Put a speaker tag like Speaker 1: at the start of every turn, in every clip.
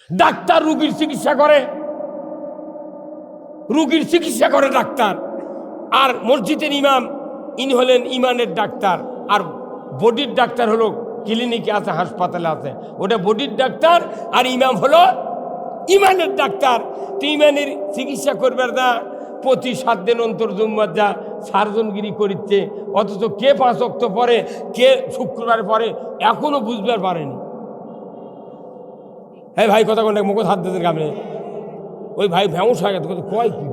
Speaker 1: Doctor রুগীর চিকিৎসা করে, রুগীর চিকিৎসা করে ডাক্তার। আর মসজিদের ইমাম ইনি হলেন ইমানের ডাক্তার, আর বডির ডাক্তার হলো ক্লিনিকে আছে, হাসপাতালে আছে, ওটা বডির ডাক্তার। আর ইমাম হলো ইমানের ডাক্তার। তো ইমানের চিকিৎসা করবার না, প্রতি 7 দিন অন্তর জুম্মার যা সার্জনগিরি করিচ্ছে, অথচ কে 5 ওয়াক্ত পরে, কে শুক্রবার পরে, এখনো বুঝবার পারেনি। হ্যাঁ ভাই, কথা কোনটা মুখ হাত দিতেন কামড়ে, ওই ভাই ভ্যাঁস হয়ে গেছে, কয় কি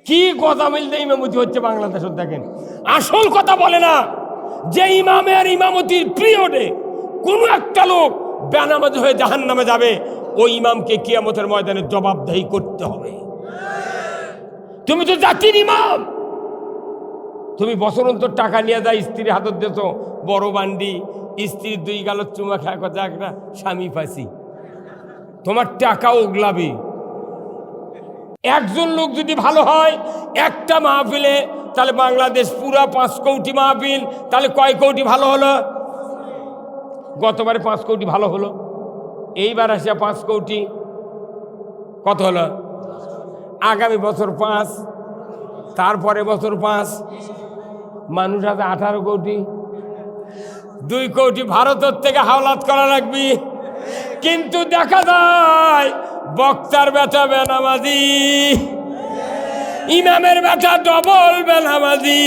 Speaker 1: কি কথা মিলতে ইমামতি হচ্ছে বাংলাদেশ। দেখেন, আসল কথা বলে না যে ইমামের ইমামতির পিরিয়ডে কোনো একটা লোক বেনামাজি হয়ে জাহান্নামে যাবে, ওই ইমামকে কিয়ামতের ময়দানে জবাবদেহি করতে হবে। তুমি তো জাতির ইমাম, তুমি বছর অন্তর টাকা নিয়ে যায় স্ত্রীর হাতত দিয়েছ বড় বান্ডি, স্ত্রীর 2 গালত চুমা খায়, কথা একটা স্বামী ফাঁসি, তোমার টাকা ওগলাবি। একজন লোক যদি ভালো হয় একটা মাহফিলে, তাহলে বাংলাদেশ পুরা 5 কোটি মাহফিল, তাহলে কয় কোটি ভালো হলো? গতবারে 5 কোটি ভালো হলো, এইবার আসে 5 কোটি, কত হলো? আগামী বছর 5, তারপরে বছর 5, মানুষ আছে 18 কোটি। 2 কোটি ভারতের থেকে হাওলাত করা লাগবে। কিন্তু দেখা যায় বক্তার বেটা বেনামাজি, ইমামের বেটা ডবল বেনামাজি,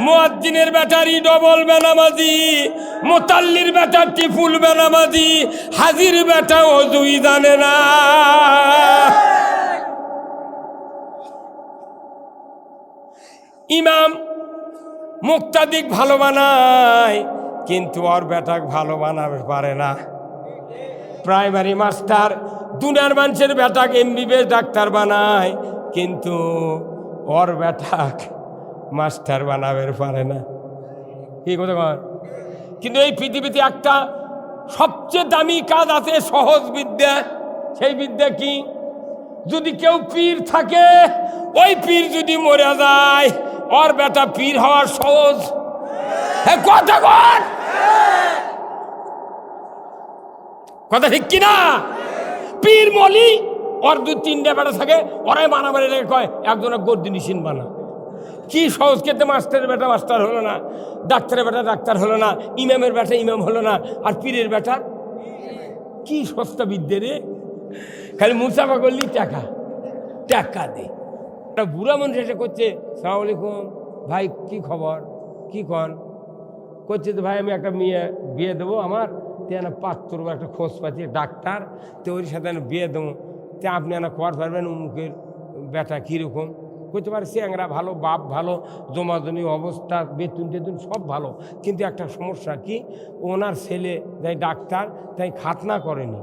Speaker 1: মুয়াজ্জিনের বেটারি ডবল বেনামাজি, মুতাল্লির বেটা টিফুল বেনামাজি, হাজির বেটা ওযুই জানে না। ইমাম মুক্তাদিক ভালো বানায়, কিন্তু ওর বেটাক ভালো বানাবে পারে না। প্রাইমারি মাস্টার দুনিয়ার মানুষের বেটাক এমবিবিএস ডাক্তার বানায়, কিন্তু ওর বেটাক মাস্টার বানাবে পারে না। কি কথা কয়? কিন্তু এই পৃথিবীতে একটা সবচেয়ে দামি কাজ আছে, সহজ বিদ্যা। সেই বিদ্যা কি? যদি কেউ পীর থাকে, ওই পীর যদি মরে যায়, ওর বেটা পীর হওয়ার সহজ। কথা কন, কথা ঠিক কিনা? পীর মলি ওর 2-3টা বেটা থাকে, ওরাই মারামারি লেগে কয় একজনের গর্দি নিশিন বানা। কি সহজ, খেতে মাস্টারের বেটা মাস্টার হলো না, ডাক্তারের বেটা ডাক্তার হলো না, ইমামের বেটা ইমাম হলো না, আর পীরের বেটা কি সস্তা বিদ্যে রে। খালি মুসাফা করলি টাকা টাকা দে। একটা বুড়া মানুষ এসে করছে, সালাম আলাইকুম ভাই, কি খবর, কি কন? করছে তো ভাই আমি একটা মেয়ে বিয়ে দেবো, আমার তেনা পাত্র একটা খোঁজ পাচ্ছি ডাক্তার, তো ওর সাথে বিয়ে দেবো, তে আপনি এনা কর পারবেন, উমুকের বেটা কীরকম? করতে পারে স্যাংরা ভালো, বাপ ভালো, জমাজমি অবস্থা, বেতন টেতন সব ভালো, কিন্তু একটা সমস্যা কি, ওনার ছেলে যাই ডাক্তার, তাই খাতনা করেনি।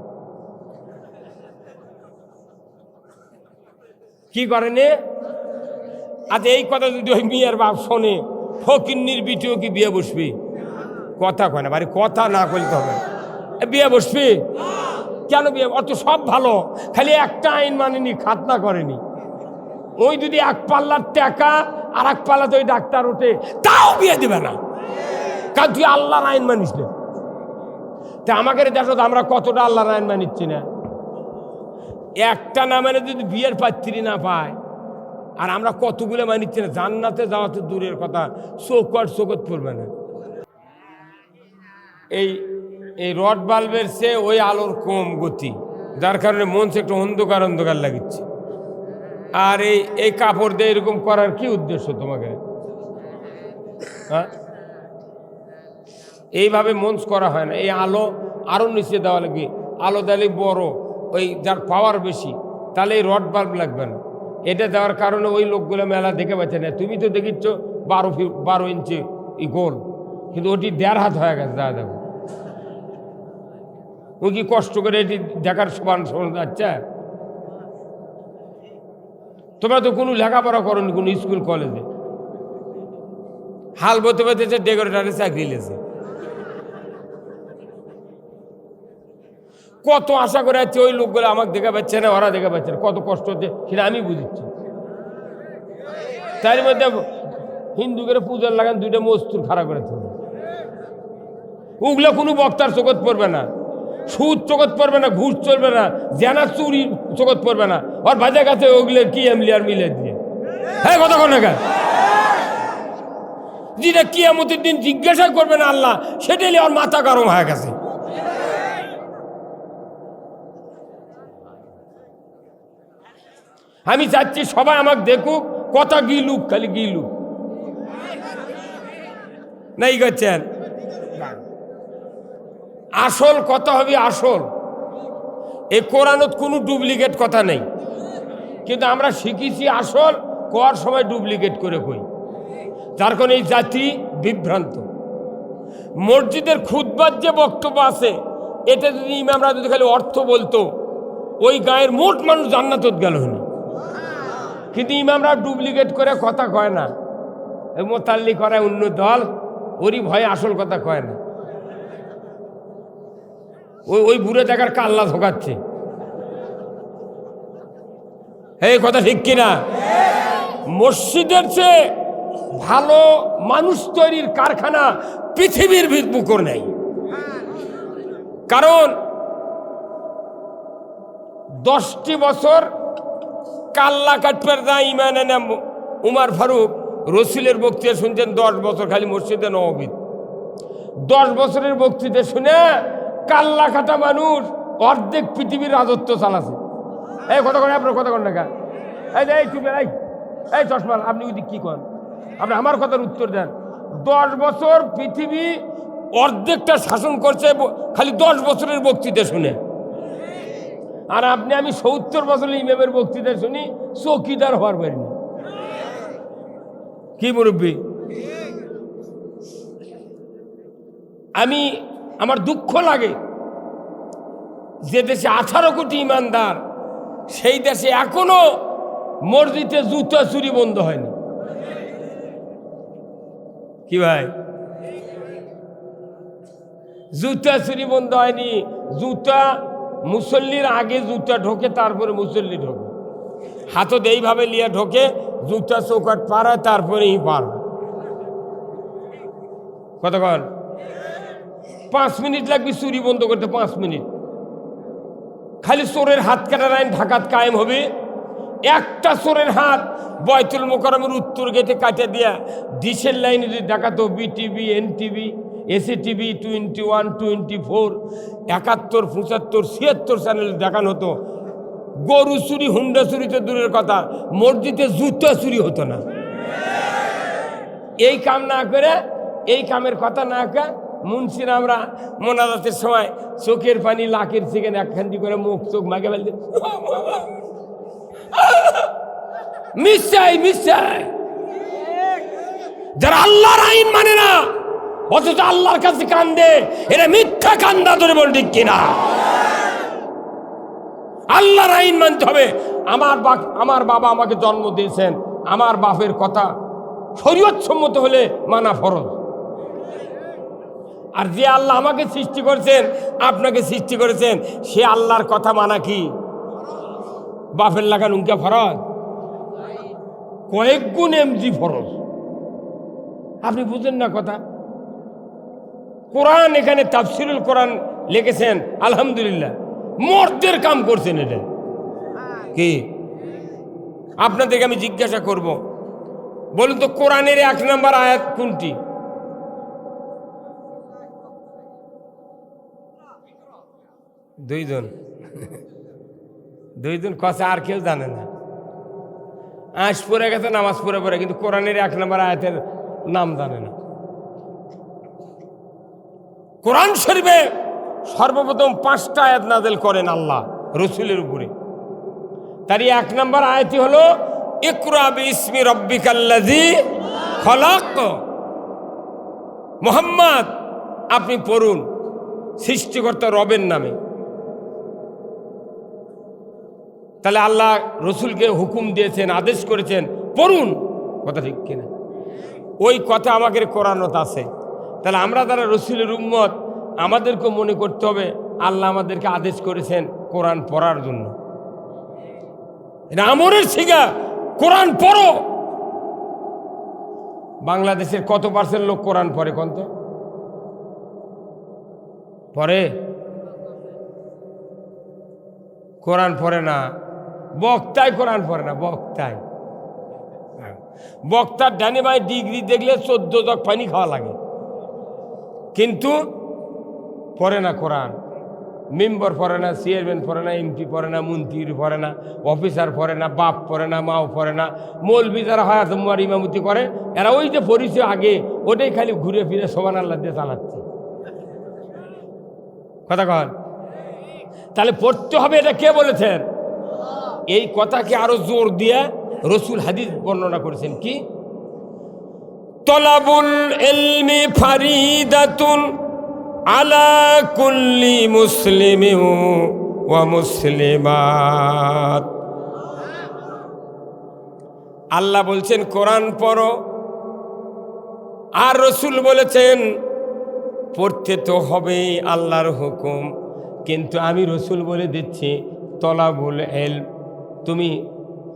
Speaker 1: কি করেনি? আচ্ছা এই কথা যদি ওই মেয়ের বাপ শোনে, ফকিন্নির বিটিও কি বিয়ে বসবি? কথা কয় না, বাড়ি কথা না করতে হবে, বিয়ে বসবি কেন? বিয়ে অত সব ভালো, খালি একটা আইন মানেনি, খাতনা করেনি। ওই যদি 1 পাল্লার টাকা আর 1 পাল্লাতে ওই ডাক্তার ওঠে, তাও বিয়ে দেবে না, কারণ তুই আল্লাহর আইন মানিস না। তা আমাকে দেখো তো আমরা কতটা আল্লাহর আইন মানিচ্ছি না। একটা না মানে যদি বিয়ের পাত্রী না পায়, আর আমরা কতগুলো মানিচ্ছি না। জান্নাতে যাওয়া তো দূরের কথা, চোখত পড়বে না। এই রড বাল্বের চেয়ে ওই আলোর কম গতি, যার কারণে মন একটু অন্ধকার অন্ধকার লাগিচ্ছে। আর এই কাপড় দিয়ে এরকম করার কি উদ্দেশ্য তোমাকে? হ্যাঁ, এইভাবে মঞ্চ করা হয় না। এই আলো আরও নিচে দেওয়া লাগবে, আলো দিলে বড়, ওই যার পাওয়ার বেশি, তাহলে এই রড বাল্ব লাগবে না। এটা দেওয়ার কারণে ওই লোকগুলো মেলা দেখে পাচ্ছে না। তুমি তো দেখিচ্ছ 12 ইঞ্চি গোল, কিন্তু ওটি 1.5 হাত হয়ে গেছে। যা দেখো ওই কি কষ্ট করে এটি দেখার সমান যাচ্ছে। তোমরা তো কোনো লেখাপড়া করোনি কোনো স্কুল কলেজে, হাল বতে বতেছে, ডেকোরেটারে চাকরি লেছে। কত আশা করে আছে ওই লোকগুলো আমাকে দেখা পাচ্ছে না, ওরা দেখা পাচ্ছে না, কত কষ্ট হচ্ছে সেটা আমি বুঝিচ্ছি। তার মধ্যে হিন্দু করে পূজার লাগান 2টা মস্তুর খাড়া করে থাকবে, ওগুলো কোনো বক্তার চোখত পড়বে না, সুদ চোখত পড়বে না, ঘুষ চলবে না, জেনা চুরি চোখত পড়বে না। ওর বাজার কাছে ওগুলো কি এমলি আর মিলে দিয়ে হ্যাঁ কথা কোন না, যেটা কিয়ামতের দিন জিজ্ঞাসা করবে না আল্লাহ, সেটাই ওর মাথা গরম হয়ে গেছে। আমি চাচ্ছি সবাই আমাকে দেখুক, কথা গিলুক, খালি গিলুক নাই করছেন। আসল কথা হবে আসল। এই কোরআনত কোনো ডুপ্লিকেট কথা নেই, কিন্তু আমরা শিখেছি আসল কর সময় ডুপ্লিকেট করে কই, যার কারণে এই জাতি বিভ্রান্ত। মসজিদের খুতবার যে বক্তব্য আছে, এটা যদি ইমামরা যদি খালি অর্থ বলতো, ওই গায়ের মোট মানুষ জান্নাতত গেল না। কিন্তু ইমামরা ডুপ্লিকেট করে কথা কয় না, মোতাল্লি করে অন্য দল, ওরই ভয়ে আসল কথা কয় না। ওই বুড়ে দেখার কাল্লা ঢোকাচ্ছে, এই কথা ঠিক কিনা? মসজিদের চেয়ে ভালো মানুষ তৈরির কারখানা পৃথিবীর বুকুর নেই। কারণ 10টি বছর কাল্লা কাটপের দা ইমান এনে উমার ফারুক রসুলের বক্তৃতা শুনছেন 10 বছর খালি মসজিদে নববীতে। 10 বছরের বক্তৃতা শুনে কাল্লা কাটা মানুষ অর্ধেক পৃথিবীর রাজত্ব চালাছে। এই কথা কন, আপনার কথা কন না, এই তুমি এই চশমাল, আপনি ওই দিক কি কন? আপনি আমার কথার উত্তর দেন। 10 বছর পৃথিবী অর্ধেকটা শাসন করছে খালি 10 বছরের বক্তৃতা শুনে, আর আপনি আমি 70 বছরের ইমামের বক্তৃতা শুনি চৌকিদার হওয়ার পারিনি। কি মুরব্বী? আমার দুঃখ লাগে যে দেশে 18 কোটি ইমানদার, সেই দেশে এখনো মসজিদে জুতা চুরি বন্ধ হয়নি। কি ভাই, জুতা চুরি বন্ধ হয়নি? জুতা মুসল্লির আগে জুতা ঢোকে, তারপরে মুসল্লি ঢোকে, হাতত এইভাবে লিয়া ঢোকে, জুতা চৌকাট পার হয়, তারপরেই পার হয়। কতক্ষণ? 5 মিনিট লাগবে চুরি বন্ধ করতে, 5 মিনিট। খালি চোরের হাত কাটার আইন ঢাকাত কায়েম হবে। একটা চোরের হাত বয়তুল মোকাররমের উত্তর গেটে কাটে দিয়া ডিশের লাইনে যদি দেখাতো, বিটিভি, এনটিভি, এসিটিভি, 21, 24, 71, 75, 76 চ্যানেল দেখানো হতো। গরু চুরি, হুন্ডা চুরি তো দূরের কথা, মসজিদে জুতা চুরি হতো না। এই কাম না করে, এই কামের কথা না কে মুন্সির আমরা মোনাজাতের সময় চোখের পানি লাখের চিকেন একখান্তি করে মুখ চোখ মাগে ফেলতে, মিশাই যারা আল্লাহর আইন মানে না অথচ আল্লাহর কাছে কান্দে, এরা মিথ্যা কান্দা ধরে বল, ঠিক কিনা? আল্লাহর আইন মানতে হবে। আমার বাবা আমাকে জন্ম দিয়েছেন, আমার বাপের কথা শরীয়ত সম্মত হলে মানা ফরজ। আর যে আল্লাহ আমাকে সৃষ্টি করেছেন, আপনাকে সৃষ্টি করেছেন, সে আল্লাহর কথা মানা কি বাপের লাগান উনকা ফরজ? কয়েক গুণ এমজি ফরজ। আপনি বুঝেন না কথা? কোরআন, এখানে তাফসিরুল কোরআন লিখেছেন, আলহামদুলিল্লাহ মর্দের কাম করছেন। এটা কি? আপনাদেরকে আমি জিজ্ঞাসা করব, বলুন তো কোরআনের 1 নম্বর আয়াত কোনটি? দুইজন কথা আর কেউ জানে না। আজ পড়ে গেছে, নামাজ পড়ে, কিন্তু কোরআনের 1 নম্বর আয়াতের নাম জানে না। কোরআন শরীফে সর্বপ্রথম 5টা আয়াত নাযিল করেন আল্লাহ রসুলের উপরে। তারই 1 নম্বর আয়াতই হলো ইকরা বিইসমি রাব্বিকাল্লাযী খলাক। মুহাম্মদ, আপনি পড়ুন সৃষ্টিকর্তা রবের নামে। তাহলে আল্লাহ রসুলকে হুকুম দিয়েছেন, আদেশ করেছেন, পড়ুন। কথা ঠিক কিনা? ওই কথা আমাদের কোরআনত আছে। তাহলে আমরা যারা রসুলের উম্মত, আমাদেরকে মনে করতে হবে আল্লাহ আমাদেরকে আদেশ করেছেন কোরআন পড়ার জন্য। এটা আমরের শিখা, কোরআন পড়ো। বাংলাদেশের কত % লোক কোরআন পড়ে কোন তো? পরে কোরআন পড়ে না, বক্তায় কোরআন পড়ে না, বক্তায়। বক্তার ডানে বাই ডিগ্রি দেখলে 14 জগ পানি খাওয়া লাগে, কিন্তু পড়ে না কোরআন। মেম্বার পড়ে না, চেয়ারম্যান পড়ে না, এমপি পড়ে না, মন্ত্রী পড়ে না, অফিসার পড়ে না, বাপ পড়ে না, মাও পড়ে না। মৌলবি যারা হয় তোমার ইমামতি করে, এরা ওই যে পরিচয় আগে ওটাই খালি ঘুরে ফিরে সুবহানাল্লাহ দিয়ে চালাচ্ছে। কথা কন, তাহলে পড়তে হবে, এটা কে বলেছেন? এই কথাকে আরো জোর দিয়ে রসুল হাদিস বর্ণনা করেছেন কি, তলাবুল ইলমি ফারিদাতুন আলা কুল্লি মুসলিমিন ওয়া মুসলিমাত। আল্লাহ বলছেন কোরআন পড়ো, আর রসুল বলেছেন পড়তে তো হবেই, আল্লাহর হুকুম। কিন্তু আমি রসুল বলে দিচ্ছি তলাবুল ইলম, তুমি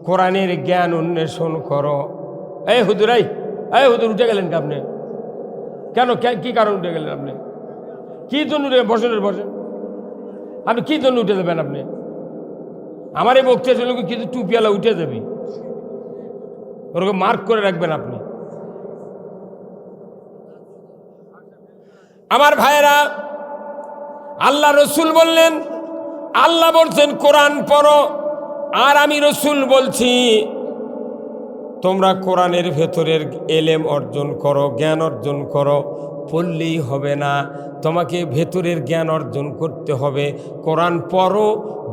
Speaker 1: কোরআনের জ্ঞান অন্বেষণ করো। এই হুজুর, এই হুজুর উঠে গেলেন কি আপনি? কেন, কি কারণ উঠে গেলেন আপনি? কি জন্য উঠে বসেন? আপনি কি জন্য উঠে যাবেন? আপনি আমার এই বক্তৃতা ছিল কিছু টুপিওয়ালা উঠে যাবি, ওরকম মার্ক করে রাখবেন আপনি। আমার ভাইয়েরা, আল্লাহ রসুল বললেন, আল্লাহ বলছেন কোরআন পড়ো, আর আমি রসুল বলছি তোমরা কোরআনের ভেতরের এলেম অর্জন করো, জ্ঞান অর্জন করো। পড়লেই হবে না, তোমাকে ভেতরের জ্ঞান অর্জন করতে হবে। কোরআন পড়ো,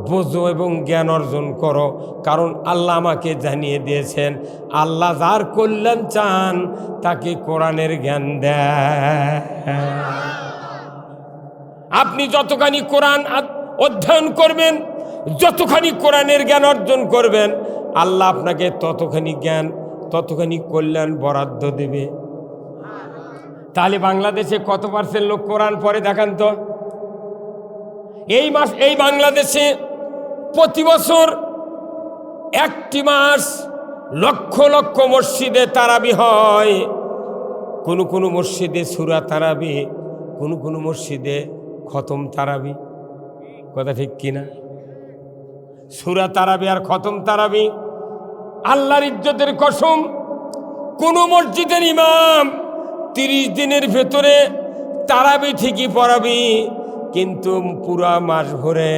Speaker 1: বোঝো এবং জ্ঞান অর্জন করো। কারণ আল্লাহ আমাকে জানিয়ে দিয়েছেন, আল্লাহ যার কল্যাণ চান তাকে কোরআনের জ্ঞান দেয়। আপনি যতখানি কোরআন অধ্যয়ন করবেন, যতখানি কোরআনের জ্ঞান অর্জন করবেন, আল্লাহ আপনাকে ততখানি জ্ঞান, ততখানি কল্যাণ বরাদ্দ দেবে। তাহলে বাংলাদেশে কত % লোক কোরআন পড়ে দেখান তো? এই বাংলাদেশে প্রতি বছর একটি মাস লক্ষ লক্ষ মসজিদে তারাবি হয়। কোনো মসজিদে সূরা তারাবি, কোনো মসজিদে খতম তারাবি। কথা ঠিক কিনা? সূরা তারাবি আর খতম তারাবি, আল্লাহর ইজ্জতের কসম, কোন মসজিদের ইমাম 30 দিনের ভেতরে তারাবি ঠিকই পড়াবি, কিন্তু পুরা মাস ভরে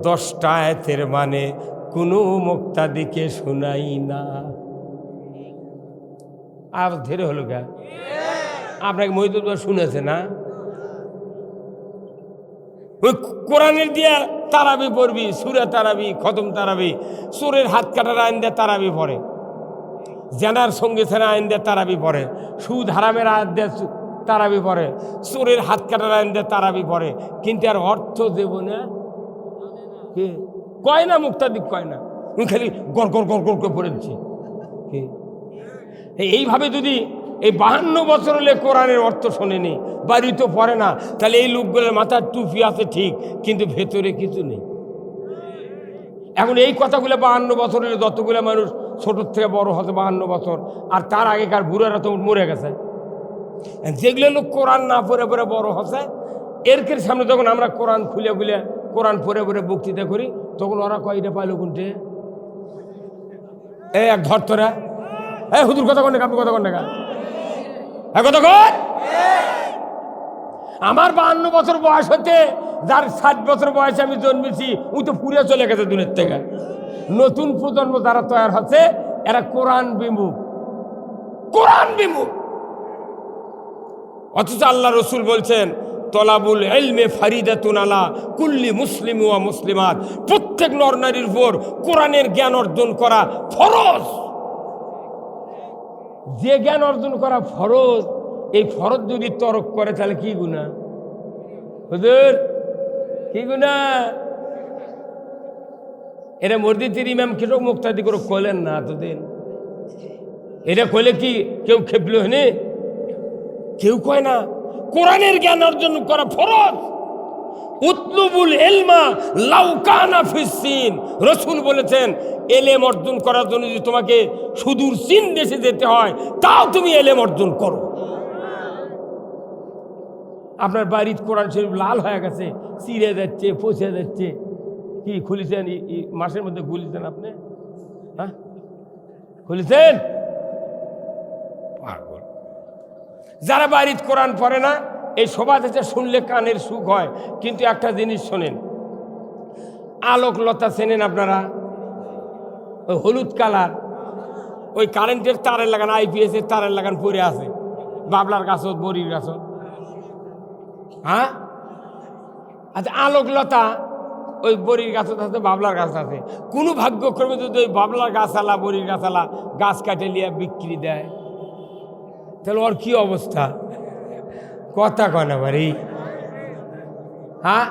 Speaker 1: 10টা আয়াতের মানে কোনো মুক্তাদিকে শোনাই না। আর ধীরে হলো গা, আপনাকে মহিদুল শুনেছে না? ওই কোরআনের দিয়া তারাবি পড়বি, সূরা তারাবি, খতম তারাবি। চোরের হাত কাটার আইন দিয়ে তারাবি পড়ে, জেনার সঙ্গে ছেড়ে আইন দিয়ে তারাবি পড়ে, সুদ হারামের আইন দিয়ে তারাবি পড়ে, চোরের হাত কাটার আইন দিয়ে তারাবি পড়ে, কিন্তু আর অর্থ দেব না কয় না, মুক্তাদিক কয় না, খালি গড় গড় গড় গড় করে পড়েছি। এইভাবে যদি এই 52 বছর হলে কোরআনের অর্থ শোনেনি, বাড়ি তো পড়ে না, তাহলে এই লোকগুলোর মাথার টুপি আছে ঠিক, কিন্তু ভেতরে কিছু নেই। এখন এই কথাগুলো 52 বছর হলে যতগুলো মানুষ ছোটোর থেকে বড় হতে 52 বছর, আর তার আগেকার বুড়ারা তো মরে গেছে। যেগুলো লোক কোরআন না পড়ে পড়ে বড় হচ্ছে, এরকের সামনে যখন আমরা কোরআন খুলে কোরআন পড়ে পড়ে বক্তৃতা করি, তখন ওরা কয়টা পাইলো কোনটে? এই এক ধর তোরা, এই হুজুর কথা কন, আপনি কথা কন না, কথা কন। আমার 52 বছর বয়স হতে, যার 60 বছর বয়সে আমি জন্মেছি, ওই তো পুরে চলে গেছে দূরের থেকে। নতুন প্রজন্ম যারা তৈরি হচ্ছে, এরা কোরআন বিমুখ, কোরআন বিমুখ। অথচ আল্লাহ রসুল বলছেন তলাবুল ইলমে ফারিদাতুন আলা কুল্লি মুসলিম ওয়া মুসলিমাত, প্রত্যেক নর নারীর উপর কোরআনের জ্ঞান অর্জন করা ফরজ। যে জ্ঞান অর্জন করা ফরজ, এই ফরজ যদি তরক করে তাহলে কি গুনাহ? হুজুর কি গুনাহ? এটা মসজিদের ইমাম কেউ মুক্তাদি করে কইলেন না এতদিন, এটা কইলে কি কেউ খেপলো হনে? কেউ কয় না। কোরআনের জ্ঞান অর্জন করা ফরজ। উতলুবুল ইলমা লাউ কানা ফিসসিন, রাসূল বলেছেন এলেম অর্জন করার জন্য যদি তোমাকে সুদূর চীন দেশে যেতে হয়, তাও তুমি এলেম অর্জন করো। আপনার বাড়ির কোরআন শরীফ লাল হয়ে গেছে, চিড়ে যাচ্ছে, পচে যাচ্ছে, কি খুলেছেন মাসের মধ্যে খুলেছেন আপনি? হ্যাঁ খুলেছেন? পাগল। যারা বাড়ির কোরআন পড়ে না, এই শোভা থেকে শুনলে কানের সুখ হয়, কিন্তু একটা জিনিস শোনেন, আলোকলতা চেনেন আপনারা? ওই হলুদ কালার, ওই কারেন্টের তারের লাগান, IPS এর তারের লাগান পরে আছে, বাবলার গাছ, বড়ির গাছ। হ্যাঁ আচ্ছা, আলোকলতা ওই বড়ির গাছ আছে, বাবলার গাছ আছে। কোনো ভাগ্যক্রমে যদি ওই বাবলার গাছালা, বড়ির গাছালা গাছ কাটে লিয়া বিক্রি দেয়, তাহলে ওর কি অবস্থা? কথা কয় না বাড়ি? হ্যাঁ,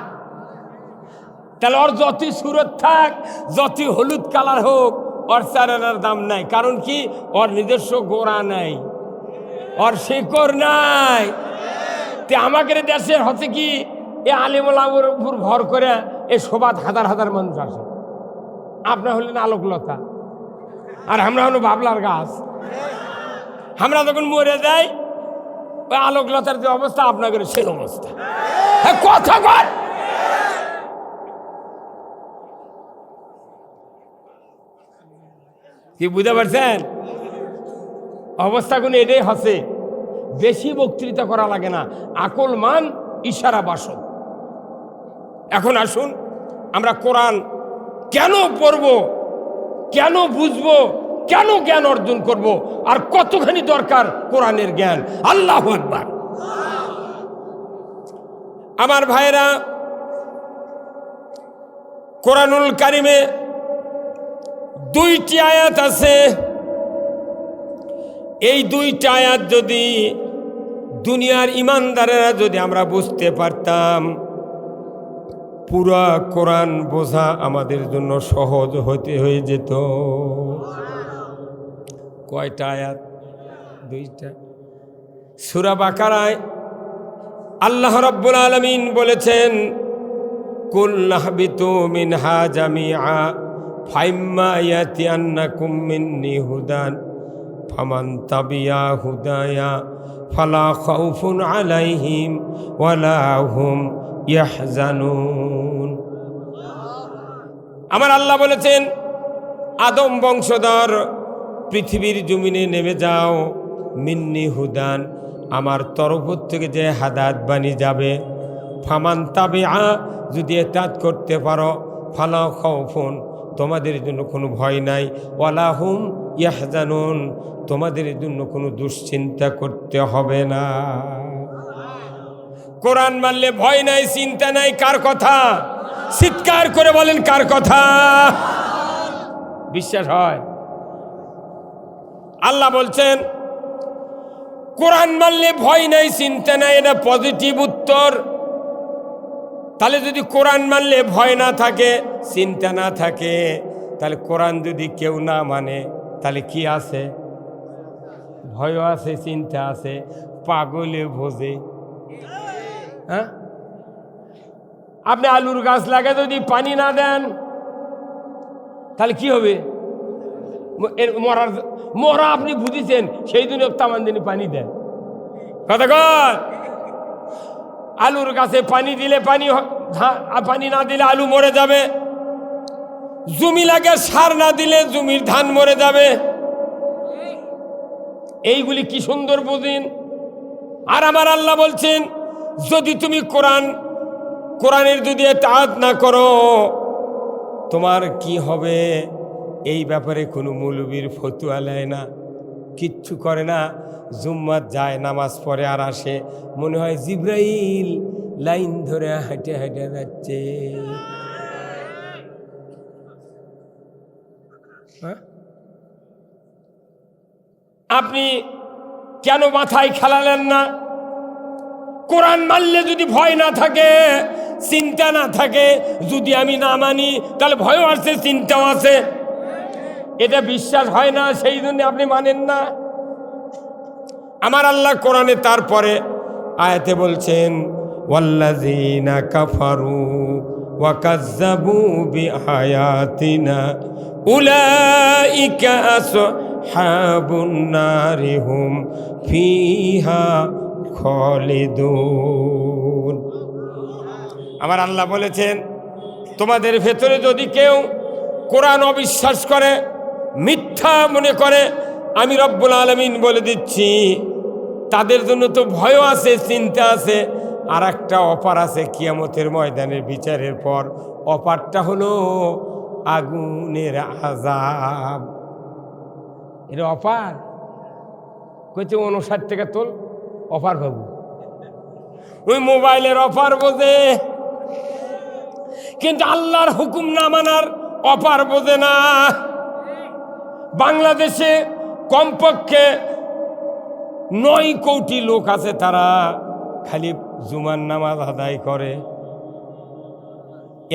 Speaker 1: তাহলে ওর যতই সুরত থাক, যতই হলুদ কালার হোক, ওর চারানার দাম নাই। কারণ কি? ওর নিজস্ব গোড়া নাই, ওর শিকড় নাই। তে আমাদের দেশের হচ্ছে কি, এ আলিমুল্লাহর উপর ভর করে এ শোভাত হাজার হাজার মানুষ আসে। আপনার হলেন আলোকলতা, আর আমরা হলো বাবলার গাছ। আমরা যখন মরে যাই, ওই আলোকলতার যে অবস্থা, আপনাদের সেই অবস্থা। কথা কর। কি বুঝতে পারছেন? অবস্থাগুলো এটাই হচ্ছে। বেশি বক্তৃতা করা লাগে না, আকল মান ইশারা বাসন। এখন আসুন, আমরা কোরআন কেন পড়ব, কেন বুঝবো, কেন জ্ঞান অর্জন করব, আর কতখানি দরকার কোরআনের জ্ঞান। আল্লাহু আকবার। আমার ভাইরা, কোরআনুল কারিমে 2টি আয়াত আছে। এই 2টা আয়াত যদি দুনিয়ার ইমানদারেরা যদি আমরা বুঝতে পারতাম, পুরা কোরআন বোঝা আমাদের জন্য সহজ হয়ে যেত। কয়টা আয়াত? 2টা। সূরা বাকারায় আল্লাহ রাব্বুল আলামিন বলেছেন, কুল নাহবিতু মিনহা জামিআ ফাইম্মা ইয়াতিয়ান্নাকুম মিন্নি হুদান ফামান তাবিয়া হুদায়া ফালা খাউফুন আলাইহিম ওয়ালা হুম ইয়াহজানুন। আমার আল্লাহ বলেছেন, আদম বংশধর পৃথিবীর জমিনে নেমে যাও, মিন্নি হুদান, আমার তরফ থেকে যে হাদায়াত বাণী যাবে, ফামান তাবিআ, যদি এতাত করতে পারো, ফালা খাউফুন, তোমাদের জন্য কোনো ভয় নাই, ওয়ালা হুম ইয়াহজানুন, তোমাদের জন্য কোনো দুশ্চিন্তা করতে হবে না। কোরআন মানলে ভয় নাই, চিন্তা নাই। কার কথা? চিৎকার করে বলেন, কার কথা? বিশ্বাস হয়? আল্লাহ বলছেন, কোরআন মানলে ভয় নাই, চিন্তা নাই। এটা পজিটিভ উত্তর। তাহলে যদি কোরআন মানলে ভয় না থাকে, চিন্তা না থাকে, তাহলে কোরআন যদি কেউ না মানে, তাহলে কি আছে? ভয় আছে, চিন্তা আছে, পাগলে ভোজে। হ্যাঁ, আপনি আলুর গাছ লাগে, যদি পানি না দেন তাহলে কি হবে? মরা আপনি বুঝেছেন, সেই দিন তামান দিনে পানি দেন। কথা কর। আলুর গাছে পানি দিলে পানি না দিলে আলু মরে যাবে। জমি লাগে, সার না দিলে জমির ধান মরে যাবে। এইগুলি কি সুন্দর বুঝেন। আর আমার আল্লাহ বলছেন, যদি তুমি কোরআনের যদি ইতাআত না করো, তোমার কি হবে? এই ব্যাপারে কোনো মৌলবীর ফতোয়া নেয় না, কিচ্ছু করে না। জুম্মাত যায়, নামাজ পড়ে, আর আসে, মনে হয় জিব্রাইল লাইন ধরে হাঁটে হাঁটে যাচ্ছে। আপনি কেন মাথায় খেলালেন না? কোরআন মানলে যদি ভয় না থাকে, চিন্তা না থাকে, যদি আমি না মানি, তাহলে ভয়ও আছে, চিন্তাও আছে। এটা বিশ্বাস হয় না, সেই জন্য আপনি মানেন না। আমার আল্লাহ কোরআনে তারপরে আয়াতে বলছেন, ওয়াল্লাযীনা কাফারু ওয়া কাযযাবু বিআয়াতিনা উলাইকা আসহাবুন নারি হুম ফিহা খালিদুন। আমার আল্লাহ বলেছেন, তোমাদের ভেতরে যদি কেউ কোরআন অবিশ্বাস করে, মিথ্যা মনে করে, আমি রব্বুল আলামিন বলে দিচ্ছি তাদের জন্য তো ভয় আছে, চিন্তা আছে, আর একটা অফার আছে কিয়ামতের ময়দানের বিচারের পর। অফারটা হলো আগুনের আযাব। এটা অফার কইছে 59 টাকা তোল, অফার পাবো। ওই মোবাইলের অফার বোঝে, কিন্তু আল্লাহর হুকুম না মানার অফার বোঝে না। বাংলাদেশে কমপক্ষে 9 কোটি লোক আছে, তারা খালি জুমার নামাজ আদায় করে।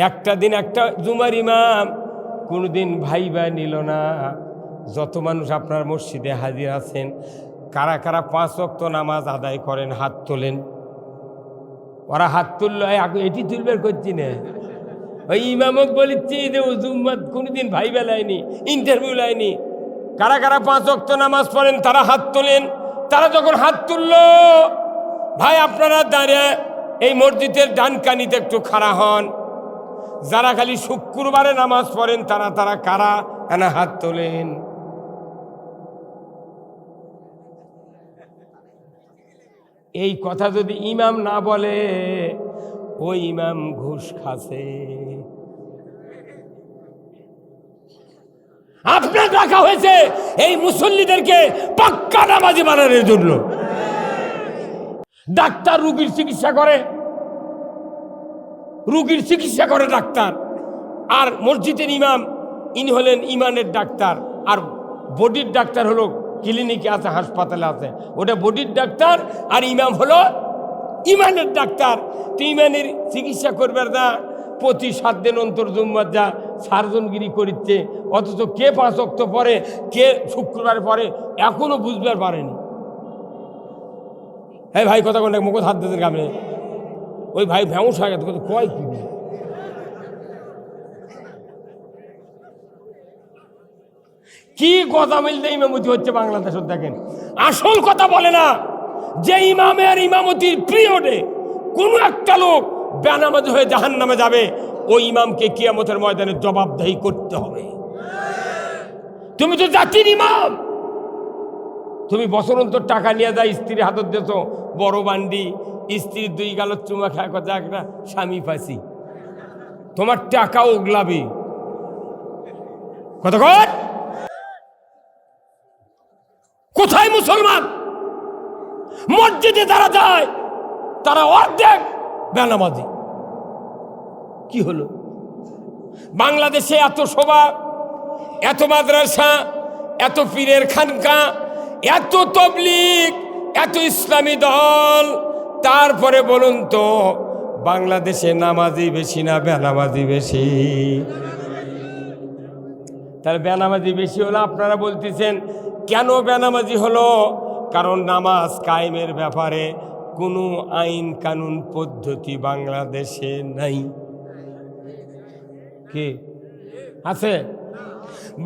Speaker 1: একটা দিন একটা জুমার ইমাম কোনোদিন ভাইবা নিল না। যত মানুষ আপনার মসজিদে হাজির আছেন, কারা কারা 5 ওয়াক্ত নামাজ আদায় করেন? হাত তোলেন। ওরা হাত তুললো, এটি তুলবে করছি না, ওই ইমামক বলিচ্ছি যে ও জুম্মাত কোনোদিন ভাইবা লাইনি, ইন্টারভিউ লাইনি। কারা কারা 5 ওয়াক্ত নামাজ পড়েন তারা হাত তোলেন। তারা যখন হাত তুললো, ভাই আপনারা দাঁড়িয়ে এই মসজিদের ডান কানিতে একটু খাড়া হন। যারা খালি শুক্রবারে নামাজ পড়েন তারা কারা এনা হাত তোলেন। এই কথা যদি ইমাম না বলে, ওই ইমাম ঘুষ খাচ্ছে। আপনার রাখা হয়েছে এই মুসল্লিদেরকে পাক্কা নামাজি বানানোর জন্য। ডাক্তার রোগীর চিকিৎসা করে, রোগীর চিকিৎসা করে ডাক্তার, আর মসজিদের ইমাম ইনি হলেন ইমানের ডাক্তার, আর বডির ডাক্তার হলো ক্লিনিকে আছে, হাসপাতালে আছে, ওটা বডির ডাক্তার, আর ইমাম হলো ইমানের ডাক্তার। তো ইমানের চিকিৎসা করবার না, প্রতি 7 দিন অন্তর জুম্মার যা সার্জনগিরি করিচ্ছে, অথচ কে 5 ওয়াক্ত পরে, কে শুক্রবার পরে এখনো বুঝবার পারেনি। হ্যাঁ ভাই, কথা কোনটা মুখ হাত দিতেন কামড়ে, ওই ভাই ভ্যাঁস হয়ে গেছে, কয় কি কি কথা মিলতে ইমামতি হচ্ছে বাংলাদেশে। দেখেন, আসল কথা বলে না যে ইমামের ইমামতির পিরিয়ডে কোনো একটা লোক বেনামাজি হয়ে জাহান্নামে যাবে, ওই ইমামকে কিয়ামতের ময়দানে জবাবদেহি করতে হবে। তুমি তো জাতির ইমাম, তুমি বছর অন্তর টাকা নিয়ে যায় স্ত্রীর হাতত দিয়েছ বড় বান্ডি, স্ত্রীর 2 গালত চুমা খায়, কথা একটা স্বামী পাইছি, তোমার টাকা ওগলাবি কত কর। কোথায় মুসলমান? মসজিদে যারা যায় তারা অর্ধেক বেনামাজি। কি হলো? বাংলাদেশে এত সভা, এত মাদ্রাসা, এত পীরের খানকা, এত তবলিগ, এত ইসলামী দল, তারপরে বলুন তো বাংলাদেশে নামাজি বেশি না বেনামাজি বেশি? তাহলে বেনামাজি বেশি হলো, আপনারা বলতেছেন কেন বেনামাজি হলো? কারণ নামাজ কায়েমের ব্যাপারে কোনো আইন কানুন পদ্ধতি বাংলাদেশে নাই। কি আছে?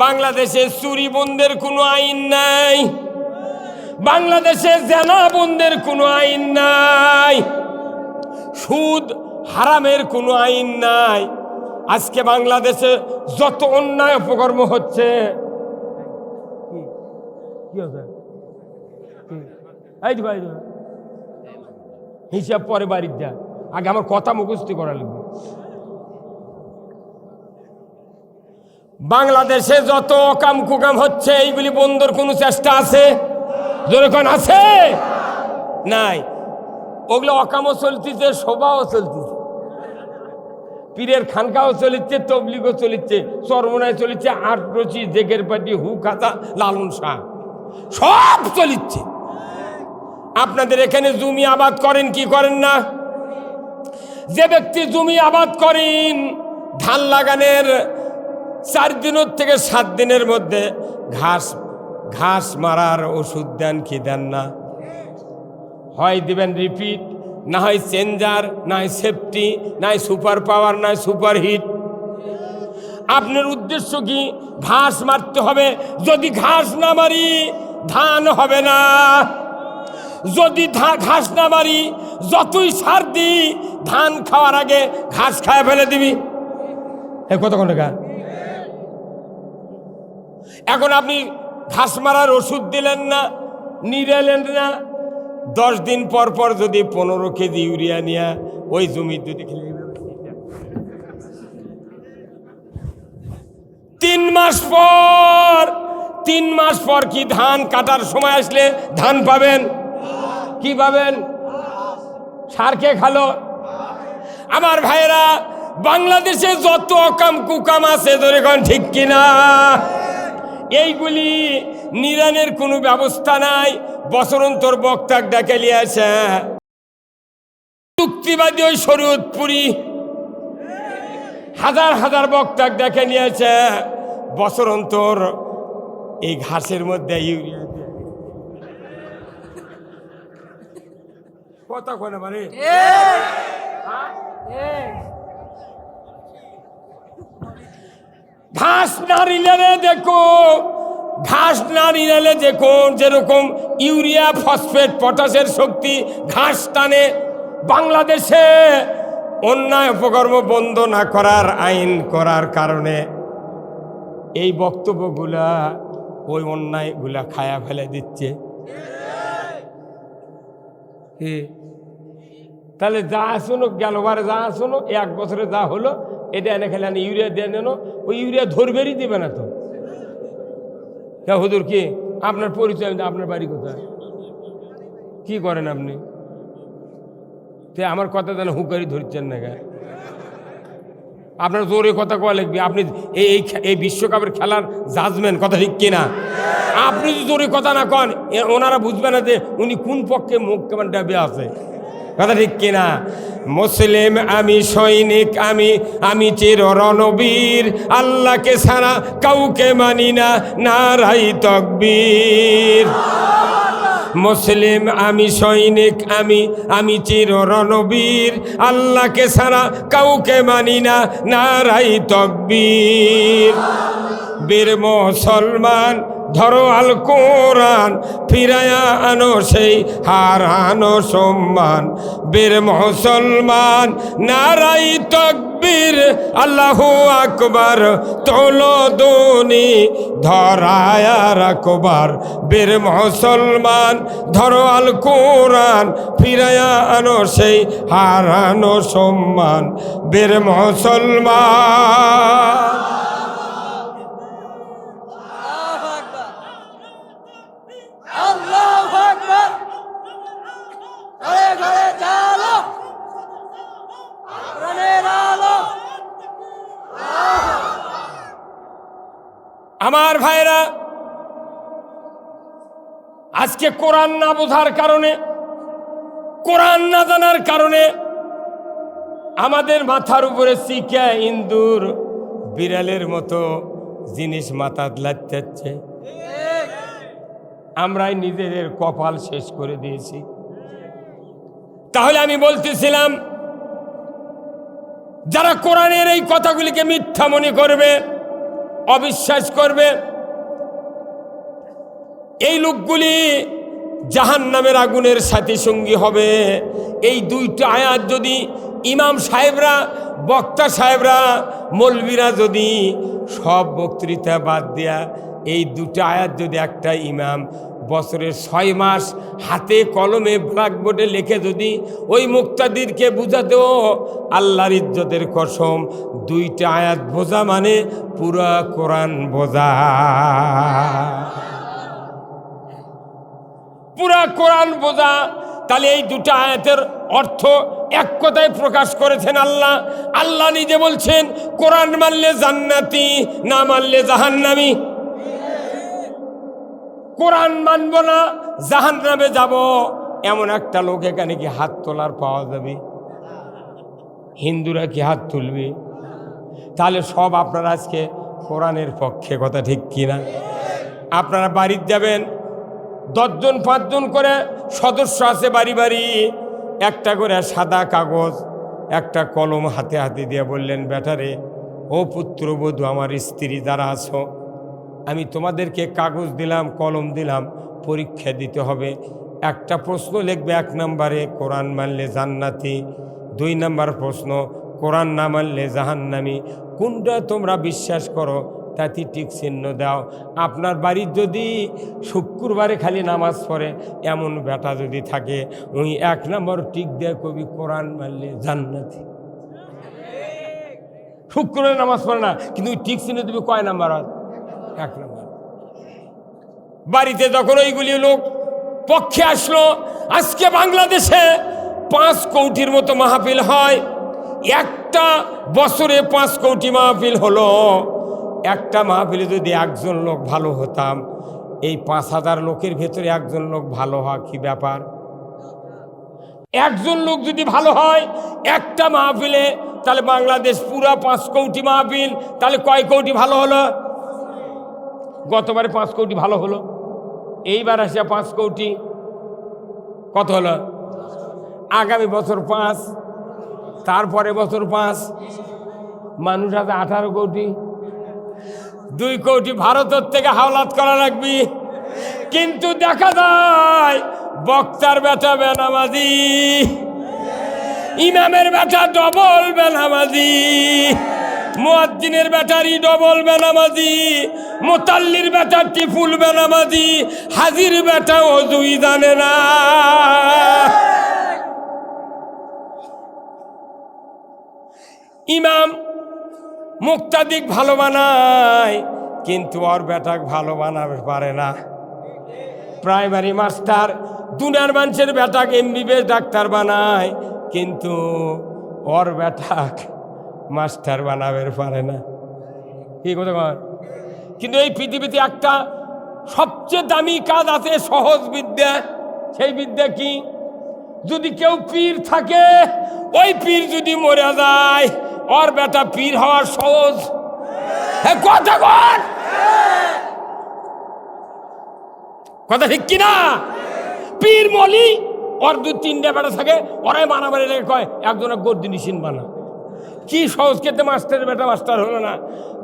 Speaker 1: বাংলাদেশে চুরি বন্ধের কোনো আইন নাই, বাংলাদেশে জেনা বন্ধের কোনো আইন নাই, সুদ হারামের কোনো আইন নাই। আজকে বাংলাদেশে যত অন্যায় অপকর্ম হচ্ছে, হিসাব পরে বাড়ির যা, আগে আমার কথা মুখস্থ করা লাগবে। বাংলাদেশে যত অকাম কুকাম হচ্ছে, এইগুলি বন্ধর কোনো চেষ্টা আছে? যেরকম আছে নাই। ওগুলো অকামও চলতেছে, সভাও চলতেছে, পীরের খানকাও চলিচ্ছে, তবলিগও চলিচ্ছে, চরমনায় চলিচ্ছে, আটরচি, জেগের পাটি, হু খাতা, লালন শাহ, সব চলিচ্ছে। আপনাদের এখানে জমি আবাদ করেন কি করেন না? যে ব্যক্তি জমি আবাদ করেন, ধান লাগানোর 4 দিনের থেকে 7 দিনের মধ্যে ঘাস মারার ওষুধ দেন কি দেন না? হয় দিবেন রিপিট, না হয় চেঞ্জার, না হয় সেফটি, না হয় সুপার পাওয়ার, না হয় সুপার হিট। আপনার উদ্দেশ্য কি? ঘাস মারতে হবে। যদি ঘাস না মারি ধান হবে না। যদি ঘাস না মারি, যতই সার দিই, ধান খাওয়ার আগে ঘাস খায় ফেলে দিবি। কতক্ষণ টাকা? এখন আপনি ঘাস মারার ওষুধ দিলেন না, নিড়ালেন না, 10 দিন পর পর যদি 15 কেজি ইউরিয়া নিয়ে ওই জমি যদি খেলে 3 মাস পর কি ধান কাটার সময় আসলে ধান পাবেন? কি পাবেন? সার কে খালো? আমার ভাইরা, বাংলাদেশে যত অকাম কুকাম আছে ধরে কোন ঠিক কিনা, এইগুলি নিরানের কোনো ব্যবস্থা নাই। বছরন্তর বক্তাক ডাকে নিয়ে আসে চুক্তিবাদী ওই শরীয়তপুরি হাজার হাজার বক্তাক ডেকে নিয়েছে, বছরন্তর এই ঘাসের মধ্যে ইউরিয়া কথা কোনে মানে ঘাস না নিলে দেখো, ঘাস না নিলে দেখুন যেরকম ইউরিয়া, ফসফেট, পটাশের শক্তি ঘাস টানে। বাংলাদেশে অন্যায় অপকর্ম বন্ধ না করার আইন করার কারণে এই বক্তব্যগুলা ওই অন্যায়গুলা খায়া ফেলে দিচ্ছে। তাহলে যা শুনো গেলবার, যা শুনো 1 বছরে যা হলো, এটা এনে খেলে ইউরিয়া দিয়ে নেন, ওই ইউরিয়া ধরবেরই দিবে না তো। হুজুর কি আপনার পরিচয়? আপনার বাড়ি কোথায়? কি করেন আপনি? আমার কথা যেন হুকারি ধরছেন না। আপনার জোরে কথা কয়া লিখবি। আপনি এই বিশ্বকাপের খেলার জাজমেন্ট, কথা ঠিক কিনা? আপনি যদি জোরে কথা না কন, ওনারা বুঝবে না যে উনি কোন পক্ষে মুখ কেমন ডাবে আছে, কথা ঠিক কিনা? মুসলিম আমি, সৈনিক আমি, আমি চির রণবীর, আল্লাহকে ছাড়া কাউকে মানি না, নারাই তাকবীর। মুসলিম আমি, সৈনিক আমি, আমি চির রণবীর, আল্লাহকে ছাড়া কাউকে মানি না, নারাই তাকবীর। বীর মুসলমান ধরো আল কোরআন, ফিরায়া আনো সেই হারানো সম্মান। বীর মুসলমান নারাই তাকবীর, আল্লাহু আকবার, তোলো দুনি ধরায়া রাখবার। বীর মুসলমান ধরো আল কোরআন, ফিরায়া আনো সেই হারানো সম্মান। বীর মুসলমান আমার ভাইরা, আজকে কোরআন না বোঝার কারণে, কোরআন না জানার কারণে আমাদের মাথার উপরে চিকা ইন্দুর, বিড়ালের মতো জিনিস মাথা লাগতে, আমরাই নিজেদের কপাল শেষ করে দিয়েছি। তাহলে আমি বলতেছিলাম, যারা কোরআনের এই কথাগুলিকে মিথ্যা মনে করবে, অবিশ্বাস করবে, এই লোকগুলি জাহান্নামের আগুনের সাথী সঙ্গী হবে। এই 2টা আয়াত যদি ইমাম সাহেবরা, বক্তা সাহেবরা, মৌলবীরা যদি সব বক্তৃতা বাদ দেয়া এই 2টা আয়াত যদি একটা ইমাম বছরের 6 মাস হাতে কলমে ব্ল্যাকবোর্ডে লিখে যদি ওই মুক্তাদিরকে বুঝাতেও, আল্লাহর ইজ্জতের কসম, 2টা আয়াত বোঝা মানে পুরা কোরআন বোঝা, পুরা কোরআন বোঝা। তাহলে এই 2টা আয়াতের অর্থ এক কথায় প্রকাশ করেছেন আল্লাহ। আল্লাহ নিজে বলছেন, কোরআন মানলে জান্নাতি, না মানলে জাহান্নামী। কোরআন মানব না, জাহান্নামে যাব, এমন একটা লোক এখানে কি হাত তোলার পাওয়া যাবে? হিন্দুরা কি হাত তুলবে? তাহলে সব আপনারা আজকে কোরআনের পক্ষে, কথা ঠিক কিনা? আপনারা বাড়িতে যাবেন, 10 জন 5 জন করে সদস্য আছে বাড়ি বাড়ি, একটা করে সাদা কাগজ, একটা কলম হাতে হাতে দিয়ে বললেন, বেটারে, ও পুত্রবধূ, আমার স্ত্রী যারা আছো, আমি তোমাদেরকে কাগজ দিলাম, কলম দিলাম, পরীক্ষা দিতে হবে। একটা প্রশ্ন লিখবে 1 নম্বরে কোরআন মানলে জান্নাতি, 2 নম্বর প্রশ্ন কোরআন না মানলে জাহান্নামী। কোনটা তোমরা বিশ্বাস করো তাতে টিক চিহ্ন দাও। আপনার বাড়ির যদি শুক্রবারে খালি নামাজ পড়ে এমন বেটা যদি থাকে, ওই 1 নম্বর টিক দেয় কবি কোরআন মানলে জান্নাতি। শুক্রবারে নামাজ পড়ে না কিন্তু ওই টিক চিহ্ন দেবে কয় নাম্বার? 1 নম্বর। বাড়িতে যখন ওইগুলি লোক পক্ষে আসলো, আজকে বাংলাদেশে 5 কোটির মতো মাহফিল হয়, একটা বছরে 5 কোটি মাহফিল হলো। একটা মাহফিলে যদি একজন লোক ভালো হতাম, এই 5000 লোকের ভেতরে একজন লোক ভালো হওয়া কি ব্যাপার? একজন লোক যদি ভালো হয় একটা মাহফিলে, তাহলে বাংলাদেশ পুরা 5 কোটি মাহফিল, তাহলে কয় কোটি ভালো হলো? গতবারে 5 কোটি ভালো হলো, এইবার আসে 5 কোটি, কত হলো? আগামী বছর 5, তারপরে বছর 5, মানুষ আছে 18 কোটি। 2 কোটি ভারতের থেকে হাওলাত করা লাগবে। কিন্তু দেখা যায় বক্তার বেটা বেনামাজি, ইমামের বেটা ডবল বেনামাজি, মুয়াজ্জিনের বেটারি ডবল বেনামাজি, মুতাল্লির বেটা টিফুল বেনামাজি, হাজির বেটা ওযুই জানে না। ইমাম মুক্তাদিক ভালো বানায় কিন্তু ওর বেটাক ভালো বানাতে পারে না। প্রাইমারি মাস্টার দুনিয়ার মানুষের বেটাক এমবিবিএস ডাক্তার বানায় কিন্তু ওর বেটাক মাস্টার বানাবে পারে না। কি কথা কয়? কিন্তু এই পৃথিবীতে একটা সবচেয়ে দামি কাজ আছে, সহজ বিদ্যা। সেই বিদ্যা কি? যদি কেউ পীর থাকে, ওই পীর যদি মরে যায়, ওর বেটা পীর হওয়ার সহজ। কথা কর, কথা ঠিক কিনা? পীর মলি ওর 2-3টা বেটা থাকে, ওরাই মারামারি লেগে কয় একজনের গর্দি নিশিন বানা। কি সহজ খেতে, মাস্টারের বেটা মাস্টার হলো না,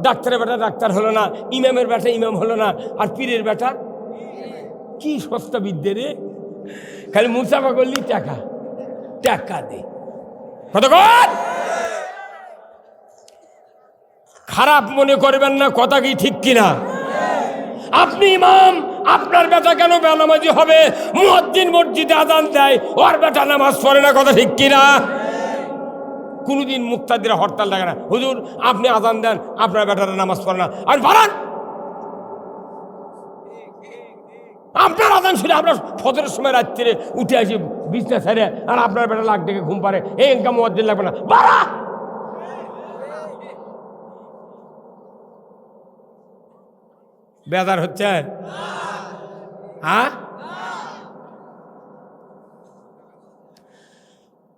Speaker 1: ডাক্তারের বেটা ডাক্তার হলো না, ইমামের বেটা ইমাম হলো না, আর পীরের বেটা কি সস্তা বিদ্যে রে। খালি মুসাফা করলি টাকা টাকা দে। কতক্ষণ খারাপ মনে করবেন না, কথা কি ঠিক কিনা? আপনি ইমাম, আপনার বেটা কেন বেনামাজি হবে? মুয়াজ্জিন মসজিদে আযান দেয়, ওর বেটা নামাজ পড়ে না, কথা ঠিক কিনা? কোনদিন মুক্তাদিরা হরতাল লাগে না, হুজুর আপনি আযান দেন, আপনার বেটারা নামাজ পড়ে না, আর বাড়ান। আপনার আযান শুনে আপনার ফজরের সময় রাত্রে উঠে আসি বিছনা ছেড়ে, আর আপনার বেটা লাখ ডেকে ঘুম পারে, এই ইনকাম মুয়াজ্জিন লাগবে না, বাড়া। বেজার হচ্ছে? হ্যাঁ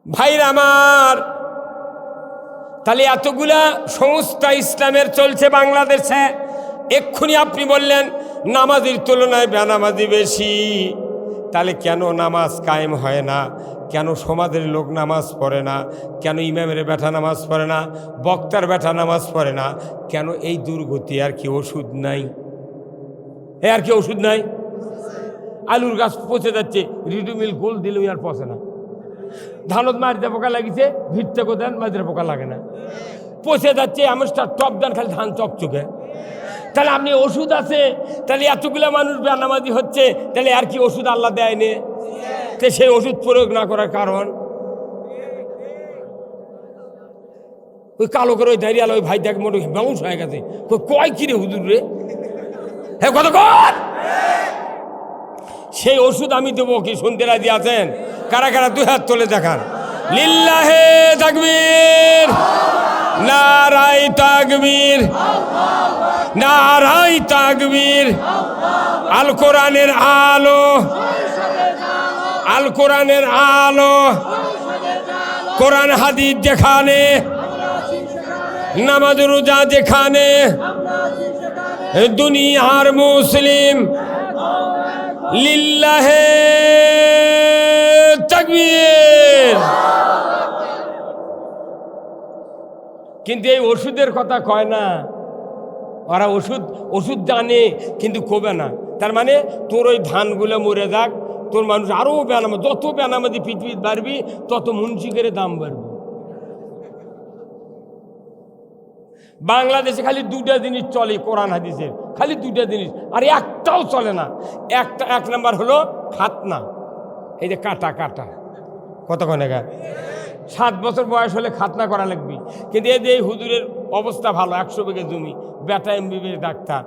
Speaker 1: ভাইরা আমার, তাহলে এতগুলা সংস্থা ইসলামের চলছে বাংলাদেশে। এক্ষুনি আপনি বললেন নামাজের তুলনায় বেনামাজি বেশি, তাহলে কেন নামাজ কায়েম হয় না? কেন সমাজের লোক নামাজ পড়ে না? কেন ইমামের বেটা নামাজ পড়ে না? বক্তার বেটা নামাজ পড়ে না? কেন? এই দুর্গতি আর কি ওষুধ নাই? আর কি ওষুধ নাই? আলুর গাছ পচে যাচ্ছে, রিডুমিল গোল দিলেও আর পচে না। ধানত মারিতে পোকা লাগিছে, ভিড়তে কোথায় মারিতে পোকা লাগে না, পচে যাচ্ছে। আমস্টার টপ দেন, খালি ধান চকচকে। তাহলে আপনি ওষুধ আছে, তাহলে এতগুলা মানুষ বেনামাজি হচ্ছে, তাহলে আর কি ওষুধ আল্লাহ দেয়নি? তো সেই ওষুধ প্রয়োগ না করার কারণ ওই কালো করে ওই দাঁড়িয়ে ওই ভাই দেখ মোট বাউন্স হয়ে গেছে, কয় কিরে হুজুর রে, হ্যাঁ কত কর। সেই ওষুধ আমি দেবো কি? শুনতে রাজি আছেন? কারা কারা 2 হাত তোলে দেখান। লিল্লাহে তাকবীর, নারায়ে তাকবীর, নারায়ে তাকবীর। আল কোরআনের আলো, আল কোরআনের আলো, কোরআন হাদিস যেখানে, নামাজ রোজা যেখানে, দুনিয়ার মুসলিম লিল্লাহে তাকবীর। কিন্তু এই ওষুধের কথা কয় না। ওরা ওষুধ জানে কিন্তু কবে না। তার মানে তোর ওই ধানগুলো মরে যাক, তোর মানুষ আরও বেনামা, যত বেনামাজি পৃথিবীতে বাড়বি তত মুন্সিকের দাম বাড়বে। বাংলাদেশে খালি দুটা জিনিস চলে কোরআন হাদিসের, খালি দুটা জিনিস, আর একটাও চলে না। এক নাম্বার হলো খাতনা, এই যে কাটা কাটা কতক্ষণ 7 বছর বয়স হলে খাতনা করা লাগবে। কিন্তু এই যে এই হুজুরের অবস্থা ভালো, 100 বিঘে জমি, বেটা MBBS ডাক্তার,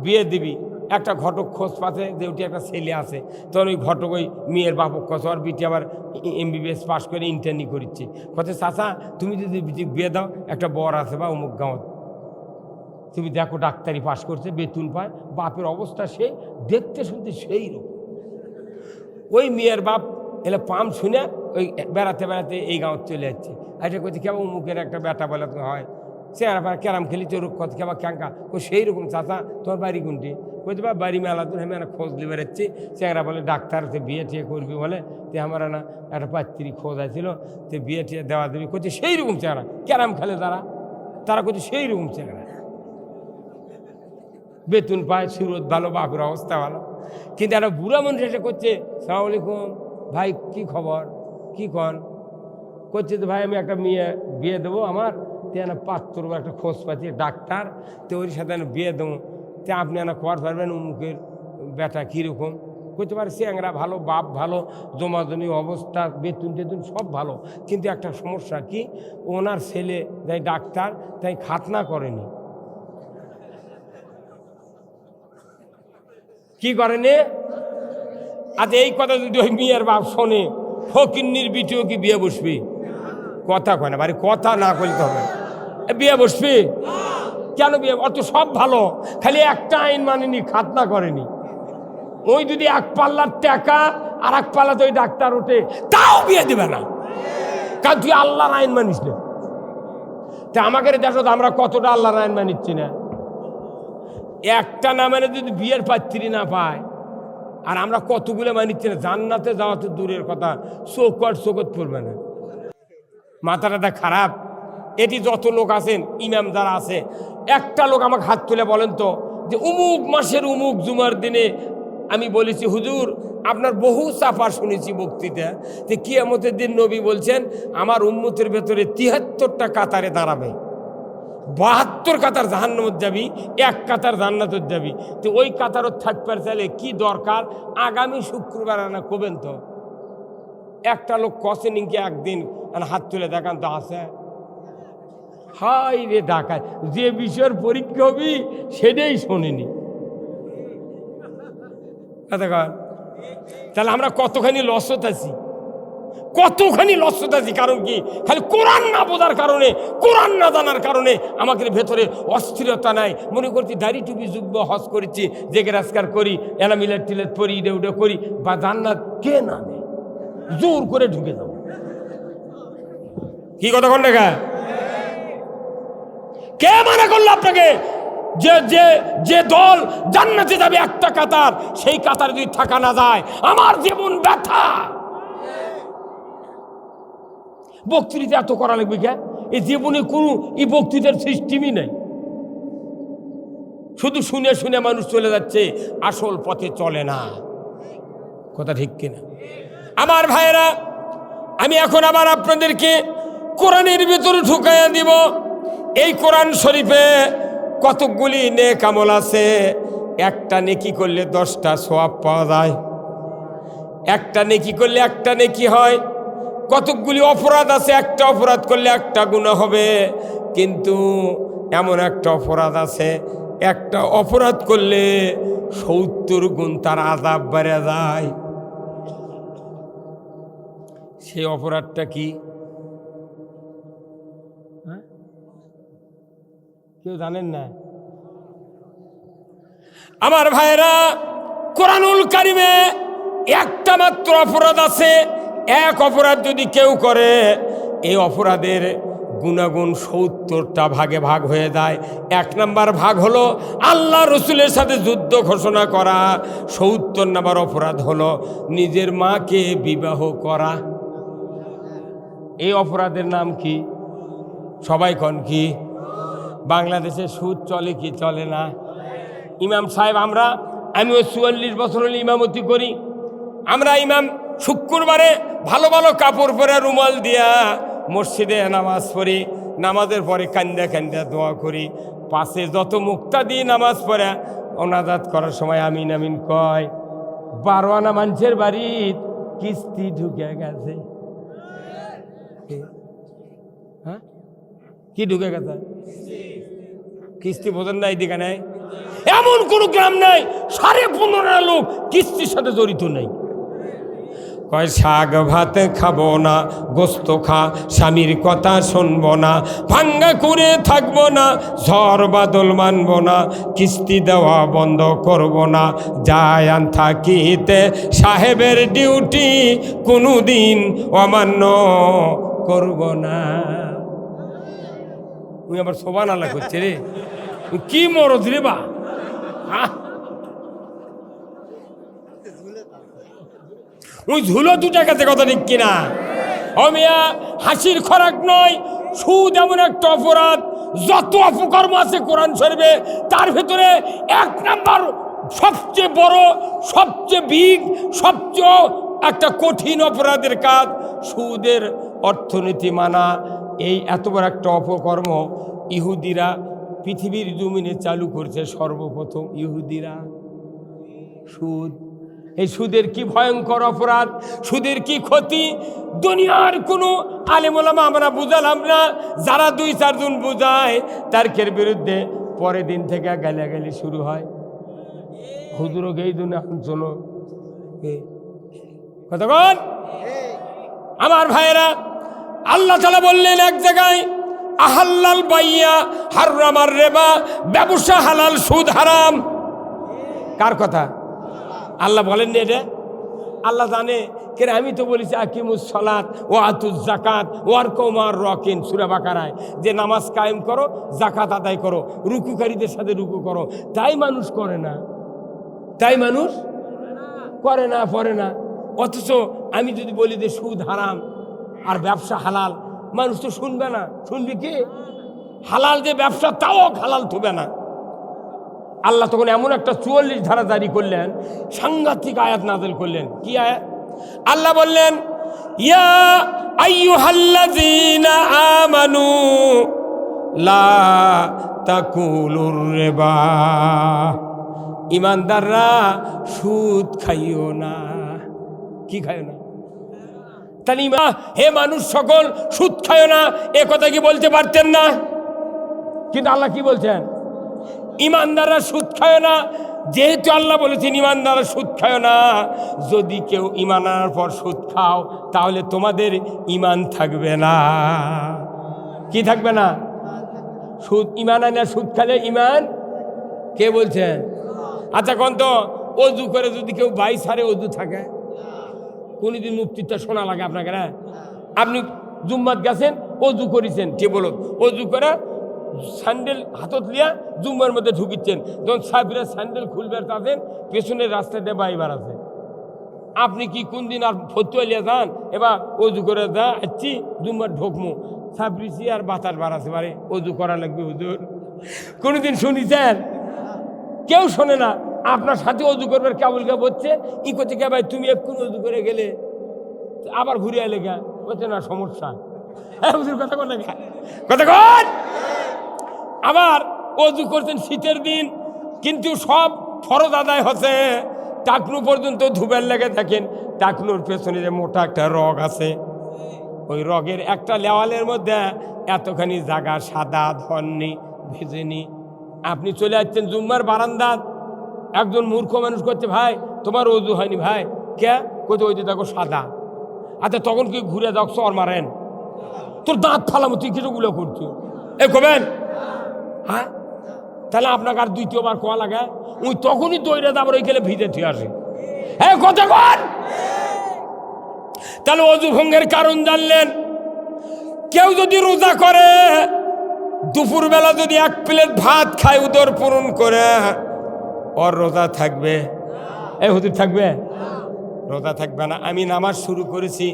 Speaker 1: বিয়ে দিবি, একটা ঘটক খোঁজ পাচ্ছে যে ওটি একটা ছেলে আছে, তখন ওই ঘটক ওই মেয়ের বাপক কছে, আর বিটি আবার MBBS পাস করে ইন্টার্নি করিচ্ছে, কছে চাচা তুমি যদি বিয়ে দাও, একটা বর আছে বা অমুক গাঁও, তুমি দেখো ডাক্তারি পাস করছে, বেতন পায়, বাপের অবস্থা সেই দেখতে শুনতে সেই রকম। ওই মেয়ের বাপ এলে পাম শুনে ওই বেড়াতে বেড়াতে এই গাঁও চলে যাচ্ছে, এটা করছে কেমন অমুকের একটা বেটা বলে তো হয়, চেহারা পাড়া ক্যারাম খেলি চোর কত কেমন ক্যাঙ্কা, ও সেই রকম চাচা তোর বাড়ি কোনটি, বলছে বা বাড়ি মেলা দূর, আমি খোঁজ দিয়ে বেড়াচ্ছি। চেহারা বলে ডাক্তার তো বিয়ে টিয়ে করবি বলে, তে আমার না একটা পাত্রী খোঁজ আছিল, তো বিয়ে টিয়ে দেওয়া দেবি করছে, সেই রকম চেহারা, ক্যারাম খেলে তারা করছে সেই রকম চেহারা, বেতন পায়, সুরত ভালো, বাপের অবস্থা ভালো। কিন্তু একটা বুড়া মানুষ এসে করছে, সালাম আলাইকুম ভাই, কি খবর, কি কন, করছে তো ভাই আমি একটা মেয়ে বিয়ে দেবো, আমার তেনা পাত্র একটা খোঁজ পাচ্ছি ডাক্তার, তো ওর সাথে বিয়ে দেবো, তে আপনি খবর পারবেন অমুকের বেটা কীরকম, করতে পারে চ্যাংরা ভালো, বাপ ভালো, জমাজমি অবস্থা, বেতন টেতন সব ভালো, কিন্তু একটা সমস্যা কি, ওনার ছেলে যাই ডাক্তার, তাই খাতনা করেনি। কি করেনি? আজ এই কথা যদি ওই মেয়ের বাপ শোনে, ফকিন্নির বিটিও কি বিয়ে বসবি? কথা কয় না, বাড়ি কথা না করতে হবে, বিয়ে বসবি কেন? বিয়ে অত সব ভালো, খালি একটা আইন মানেনি, খাতনা করেনি। ওই যদি এক পাল্লার টাকা আর এক পাল্লাতে ওই ডাক্তার ওঠে, তাও বিয়ে দিবে না, কারণ তুই আল্লাহর আইন মানিস না। তা আমাকে দেখো তো আমরা কতটা আল্লাহর আইন মানিচ্ছি না। একটা না মানে যদি বিয়ের পাত্রী না পায়, আর আমরা কতগুলো মানিচ্ছি না। জান্নাতে যাওয়া তো দূরের কথা, চোখত পড়বে না, মাথাটা খারাপ। এটি যত লোক আছেন, ইমাম যারা আছে, একটা লোক আমাকে হাত তুলে বলেন তো, যে অমুক মাসের অমুক জুমার দিনে আমি বলেছি হুজুর আপনার বহু চাপা শুনেছি বক্তৃতা, যে কিয়ামতের দিন নবী বলছেন আমার উম্মতের ভেতরে 73টা কাতারে দাঁড়াবে, 72 কাতার জাহান্নামত যাবি, 1 কাতার জান্নাতত যাবি। তো ওই কাতারত থাকবার চাইলে কি দরকার, আগামী শুক্রবার না কবেন তো। একটা লোক কষে নিকে একদিন হাত তুলে দেখান তো আছে। হাই রে ডাকায়, যে বিষয়ের পরীক্ষা হবি সেটাই শোনেনি। তাহলে আমরা কতখানি লসত আছি, কতখানি লসত আছি। কারণ কি, খালি কোরআন না বোঝার কারণে, কোরআন না জানার কারণে আমাদের ভেতরে অস্থিরতা নাই। মনে করছি দাড়ি টুপি যুব্য হজ করেছি, জেগে রাজকার করি, এনা মিলেট টিলেট পরি, ইডে উডে করি, বা জান্নাত কে না দেয়, জোর করে ঢুকে যাবো। কি কথা কোন দেখা, কে মানা করলো আপনাকে যে যে যে দল জান্নাতে যাবে একটা কাতার, সেই কাতার যদি থাকা না যায় আমার জীবন ব্যথা। বক্তৃতা এত করা লাগবে কে? এই জীবনে কোনো এই বক্তৃতার সিস্টেমই নাই, শুধু শুনে শুনে মানুষ চলে যাচ্ছে, আসল পথে চলে না। কথা ঠিক কিনা আমার ভাইয়েরা? আমি এখন আবার আপনাদেরকে কোরআনের ভিতরে ঢুকাইয়া দিব। এই কোরআন শরীফে কতকগুলি নেক আমল আছে, একটা নেকি করলে 10টা সওয়াব পাওয়া যায়, একটা নেকি করলে একটা নেকি হয়। কতকগুলি অপরাধ আছে, একটা অপরাধ করলে একটা গুনাহ হবে, কিন্তু এমন একটা অপরাধ আছে, একটা অপরাধ করলে 70 গুণ তার আযাব বেড়ে যায়। সেই অপরাধটা কি কেউ জানেন না? আমার ভাইরা, কোরআনুল কারিমে একটা মাত্র অপরাধ আছে, এক অপরাধ যদি কেউ করে, এই অপরাধের গুণাগুণ 70টা ভাগে ভাগ হয়ে যায়। 1 নাম্বার ভাগ হলো আল্লাহ রসুলের সাথে যুদ্ধ ঘোষণা করা। 70 নাম্বার অপরাধ হলো নিজের মাকে বিবাহ করা। এই অপরাধের নাম কি? সবাই কন কি? বাংলাদেশে সুদ চলে কি চলে না? ইমাম সাহেব, আমিও 44 বছর হলে ইমামতি করি। আমরা ইমাম শুক্রবারে ভালো ভালো কাপড় পরে রুমাল দিয়া মসজিদে নামাজ পড়ি, নামাজের পরে কান্দা কান্দা দোয়া করি, পাশে যত মুক্তাদি নামাজ পড়ে ওনাজাত করার সময় আমিন আমিন কয়। 12 আনা মানুষের বাড়ির কিস্তি ঢুকে গেছে। হ্যাঁ, কি ঢুকে গেছে? কিস্তি বোঝেন না? এইদিকে নেই, এমন কোন গ্রাম নাই 15.5 লোক কিস্তির সাথে জড়িত নাই। কয় শাক ভাত খাবো না, গোস্ত খা, স্বামীর কথা শুনবো না, ভাঙ্গা করে থাকবো না, ঝড় বাদল মানবো না, কিস্তি দেওয়া বন্ধ করবো না, যায় আন থাকিতে সাহেবের ডিউটি কোনোদিন অমান্য করব না। তুই আবার সোবান আল্লাহ করছে রে, কি মরদ রে বা। ওই ঝুলো 2 টাকাতে কথা ঠিক কিনা? ও মিয়া, হাসির খোরাক নয়। সুদ এমন একটা অপরাধ, যত অপকর্ম আছে কোরআন শরীফে তার ভেতরে 1 নাম্বার সবচেয়ে বড়, সবচেয়ে বিগ, সবচেয়ে একটা কঠিন অপরাধের কাজ সুদের অর্থনীতি মানা। এই এত বড় একটা অপকর্ম ইহুদিরা পৃথিবীর জমিনে চালু করছে সর্বপ্রথম। ইহুদিরা সুদ, এই সুদের কি ভয়ঙ্কর অপরাধ, সুদের কি ক্ষতি, দুনিয়ার কোনো আলেম ওলামা আমরা বুঝালাম না। যারা 2-4 জন বুঝায় তারকের বিরুদ্ধে পরের দিন থেকে গালাগালি শুরু হয়। হুজুরও গেই দিন এখন চলো কতক্ষণ। আমার ভাইয়েরা, আল্লাহ তাআলা বললেন এক জায়গায়, আহাল্লাল বাইয়া হারামার রেবা, ব্যবসা হালাল সুদ হারাম। কার কথা? আল্লাহ বলেননি এটা? আল্লাহ জানে কেন? আমি তো বলেছি আকিমুস সালাত ও আতুজ জাকাত ওয়ার কৌমার রকিন, সূরা বাকারায়, যে নামাজ কায়েম করো, জাকাত আদায় করো, রুকুকারীদের সাথে রুকু করো। তাই মানুষ করে না, তাই মানুষ করে না, পড়ে না। অথচ আমি যদি বলি যে সুদ হারাম আর ব্যবসা হালাল, মানুষ তো শুনবে না। শুনবে কি? হালাল যে ব্যবসা তাও হালাল থবে না। আল্লাহ তখন এমন একটা 44 ধারা জারি করলেন, সাংঘাতিক আয়াত নাযিল করলেন। কি আয়াত? আল্লাহ বললেন, ইয়া আইয়ুহাল্লাযীনা আমানু লা তাকুলুর রিবা, ইমানদাররা সুদ খাইও না। কি খাইও না? তাহলে হে মানুষ সকল সুদ খাইও না, এ কথা কি বলতে পারতেন না? কিন্তু আল্লাহ কি বলছেন? ইমানদাররা সুদ খায় না। যেহেতু আল্লাহ বলেছেন ইমানদাররা সুদ খায় না, যদি কেউ ইমান আনার পর সুদ খাও তাহলে তোমাদের ইমান থাকবে না। কি থাকবে না? সুদ, ইমান আনা সুদ খালে ইমান। কে বলছেন? আচ্ছা কোন তো অজু করে যদি কেউ 22 সারে অজু থাকে, কোনদিন মুফতিটা শোনা লাগে আপনাকে না? আপনি জুম্মাত গেছেন, অজু করেছেন, কে বলো অজু করে স্যান্ডেল হাতত লিয়া জুম্মার মধ্যে ঢুকিচ্ছেন, যখন সাহেবরা স্যান্ডেল খুলবে তাদের পেছনের রাস্তাতে বাইবার আছে, আপনি কি কোন দিন আর ফতুয়া লিয়া যান এবার অজু করে যা আচ্ছি জুম্মার ঢোকমু, সাবরিছি আর বাতাস বাড়াছে পারে অজু করা লাগবে হুজুর? কোনোদিন শুনিছেন? কেউ শোনে না। আপনার সাথে অজু করবার কেবল কে বলছে, ই করছে কে ভাই তুমি এক্ষুনি অজু করে গেলে আবার ঘুরে এলে গা, বলছে না সমস্যা। হুজুর কথা বলে কথা কন। আবার অজু করছেন শীতের দিন, কিন্তু সব ফরজ আদায় হচ্ছে, টাকনু পর্যন্ত ধুবের লেগে থাকেন। টাকনুর পেছনে যে মোটা একটা রগ আছে, ওই রগের একটা লেওয়ালের মধ্যে এতখানি জায়গা সাদা ধরনি ভেজেনি। আপনি চলে যাচ্ছেন জুম্মার বারান্দা, একজন মূর্খ মানুষ করছে ভাই তোমার অজু হয়নি ভাই, কে কোথায়? ওই যে দেখো সাদা। আচ্ছা তখন কি ঘুরে দেখছো আর মারেন তোর দাঁত ফালামো, তুই কিছুগুলো করছো এ কবেন? হ্যাঁ, তাহলে আপনাকে আর দ্বিতীয়বার কোয়া লাগে? ওই তখনই দৌড়ে তারপর ওই গেলে ভিজে ঠিক আসে। হ্যাঁ কথা কন। তাহলে অজু ভঙ্গের কারণ জানলেন। কেউ যদি রোজা করে, দুপুরবেলা যদি 1 প্লেট ভাত খায় উদর পূরণ করে, ওর রোজা থাকবে? এই হুজুর থাকবে? রোজা থাকবে না। আমি নামাজ শুরু করেছি,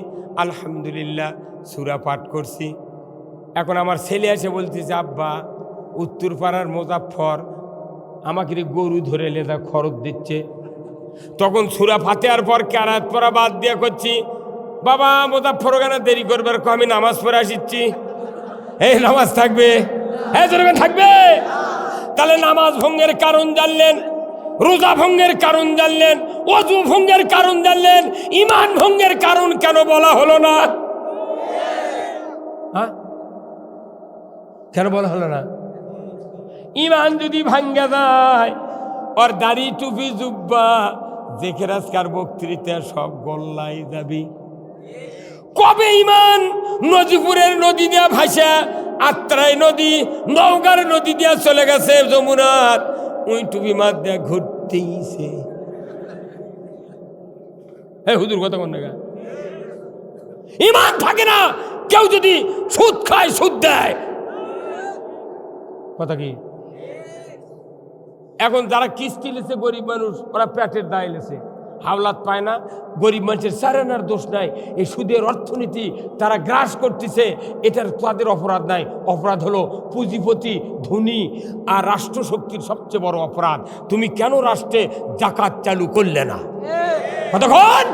Speaker 1: আলহামদুলিল্লাহ সূরা পাঠ করছি, এখন আমার ছেলে এসে বলতেছে আব্বা উত্তরপাড়ার মোজাফফর আমাকে গরু ধরে লেদা খরচ দিচ্ছে, তখন সূরা ফাতিহার পর কেরাত পড়া বাদ দিয়ে করছি, বাবা মোজাফফর ওখানে দেরি করবার, আমি নামাজ পড়ে আসিচ্ছি। এই নামাজ থাকবে, হ্যাঁ জোরে থাকবে। তাহলে নামাজ ভঙ্গের কারণ জানলেন, রোজা ভঙ্গের কারণ জানলেন, ওযু ভঙ্গের কারণ জানলেন, ঈমান ভঙ্গের কারণ কেন বলা হলো না? হ্যাঁ, কেন বলা হলো না? ঈমান যদি ভাঙ্গা যায়, আর দাড়ি টুপি জুব্বা দেখে আজকার বক্তৃতা সব গোল্লাই যাবি। কবে ঈমান নদীপুরের নদী দিয়া ভাসা, আত্রাই নদী, নওগাঁর নদী দিয়া চলে গেছে যমুনার, ওই টুপি মাত দিয়া ঘুরতেইছে। হ্যাঁ হুজুর কথা কোন জায়গা? ঈমান থাকে না। কেউ যদি সুদ খায়, সুদ দেয়, কথা কি? এখন যারা কিস্তি লেছে গরিব মানুষ, ওরা পেটের দায় লেছে, হাওলাত পায় না। গরিব মানুষের সারানার দোষ নাই, এই সুদের অর্থনীতি তারা গ্রাস করতেছে, এটার তাদের অপরাধ নাই। অপরাধ হলো পুঁজিপতি, ধনী আর রাষ্ট্রশক্তির সবচেয়ে বড় অপরাধ। তুমি কেন রাষ্ট্রে জাকাত চালু করলে না? কতক্ষণ?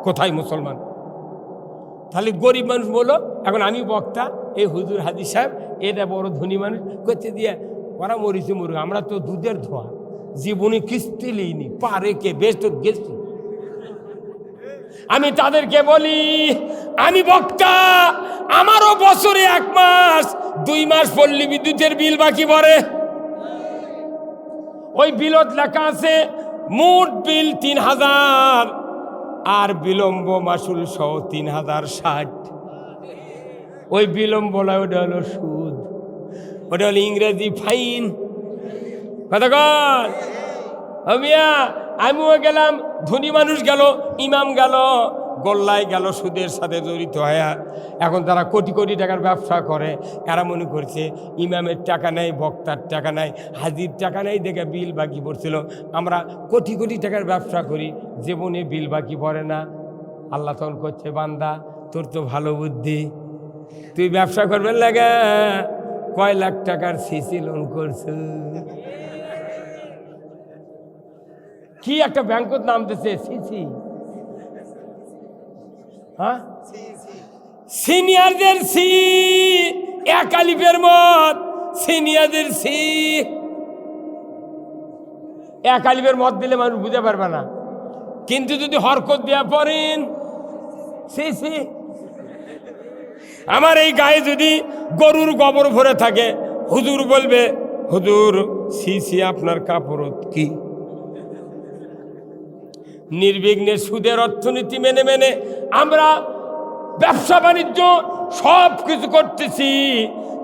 Speaker 1: কোথায় মুসলমান? তাহলে গরিব মানুষ বলো, এখন আমি বক্তা, এই হুজুর হাজি সাহেব এটা বড় ধনী মানুষ করতে দিয়ে ওরা মরিছে মরুক, আমরা তো দুধের ধোয়া, জীবনে কিস্তি লিনি, পারে কে বেশ তো গেছি। আমি তাদেরকে বলি, আমি বক্তা, আমারও বছরে 1 মাস 2 মাস পল্লী বিদ্যুতের বিল বাকি পড়ে। ওই বিলত লেখা আছে মোট বিল 3000 আর বিলম্ব মাসুল সহ 3060। ওই বিলম্বলা ওটা হলো সুদ, ওটা হলো ইংরেজি ফাইন। কতক্ষণ? মিয়া আমিও গেলাম, ধনী মানুষ গেল, ইমাম গেল, গোল্লায় গেল সুদের সাথে জড়িত হয়ে। এখন তারা কোটি কোটি টাকার ব্যবসা করে। এরা মনে করছে ইমামের টাকা নেই, বক্তার টাকা নাই, হাজির টাকা নেই দেখে বিল বাকি পড়ছিল। আমরা কোটি কোটি টাকার ব্যবসা করি, জীবনে বিল বাকি পড়ে না। আল্লাহ তখন করছে, বান্দা তোর তো ভালো বুদ্ধি, তুই ব্যবসা করবেন লাগা কয় লাখ টাকার সিসি লোন করছে। কি একটা ব্যাংকত নাম দিছে সিসি, হ্যাঁ সিনিয়রদের সি, এক আলিফের মত সিনিয়রদের সি। এক আলিফের মত দিলে মানুষ বুঝতে পারবে না, কিন্তু যদি হরকত দেওয়া পড়েন সিসি। আমার এই গায়ে যদি গরুর গোবর ভরে থাকে, হুজুর বলবে, হুজুর সিসি আপনার কাপড় কি? নির্বিঘ্নে সুদের অর্থনীতি মেনে মেনে আমরা ব্যবসা বাণিজ্য সব কিছু করতেছি।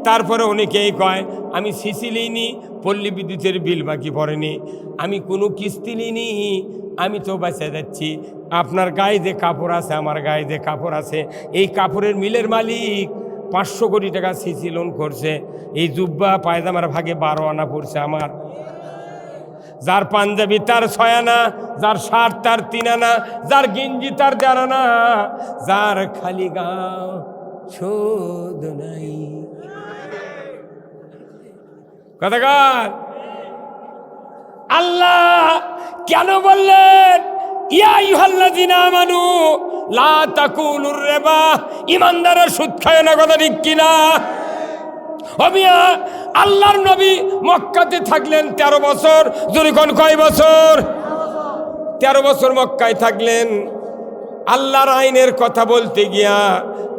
Speaker 1: তারপরে অনেকেই কয় আমি সিসি লিনি, পল্লী বিদ্যুতের বিল বাকি পড়েনি, আমি কোনো কিস্তি লিনি, আমি তো বাঁচা যাচ্ছি। আপনার গায়ে যে কাপড় আছে, আমার গায়ে যে কাপড় আছে, এই কাপড়ের মিলের মালিক 500 কোটি টাকা সিসি লোন করছে। এই জুব্বা পায়জামার ভাগে 12 আনা পড়ছে আমার। যার পাঞ্জাবি তার 6 আনা, যার শার্ট তার 3 আনা, যার গেঞ্জি তার 1.5 আনা, যার খালি গাও শোধ নাই। কথাকার আল্লাহ কেন বললেন ইয়া আইয়ুহাল্লাযিনা আমানু লা তাকুলুর রিবা? ঈমানদাররা সুদ খায় না, কথা ঠিক কিনা? মিয়া আল্লাহর নবী মক্কাতে থাকলেন 13 বছর। যখন কয় বছর? 13 বছর মক্কায় থাকলেন। আল্লাহর আইনের কথা বলতে গিয়া,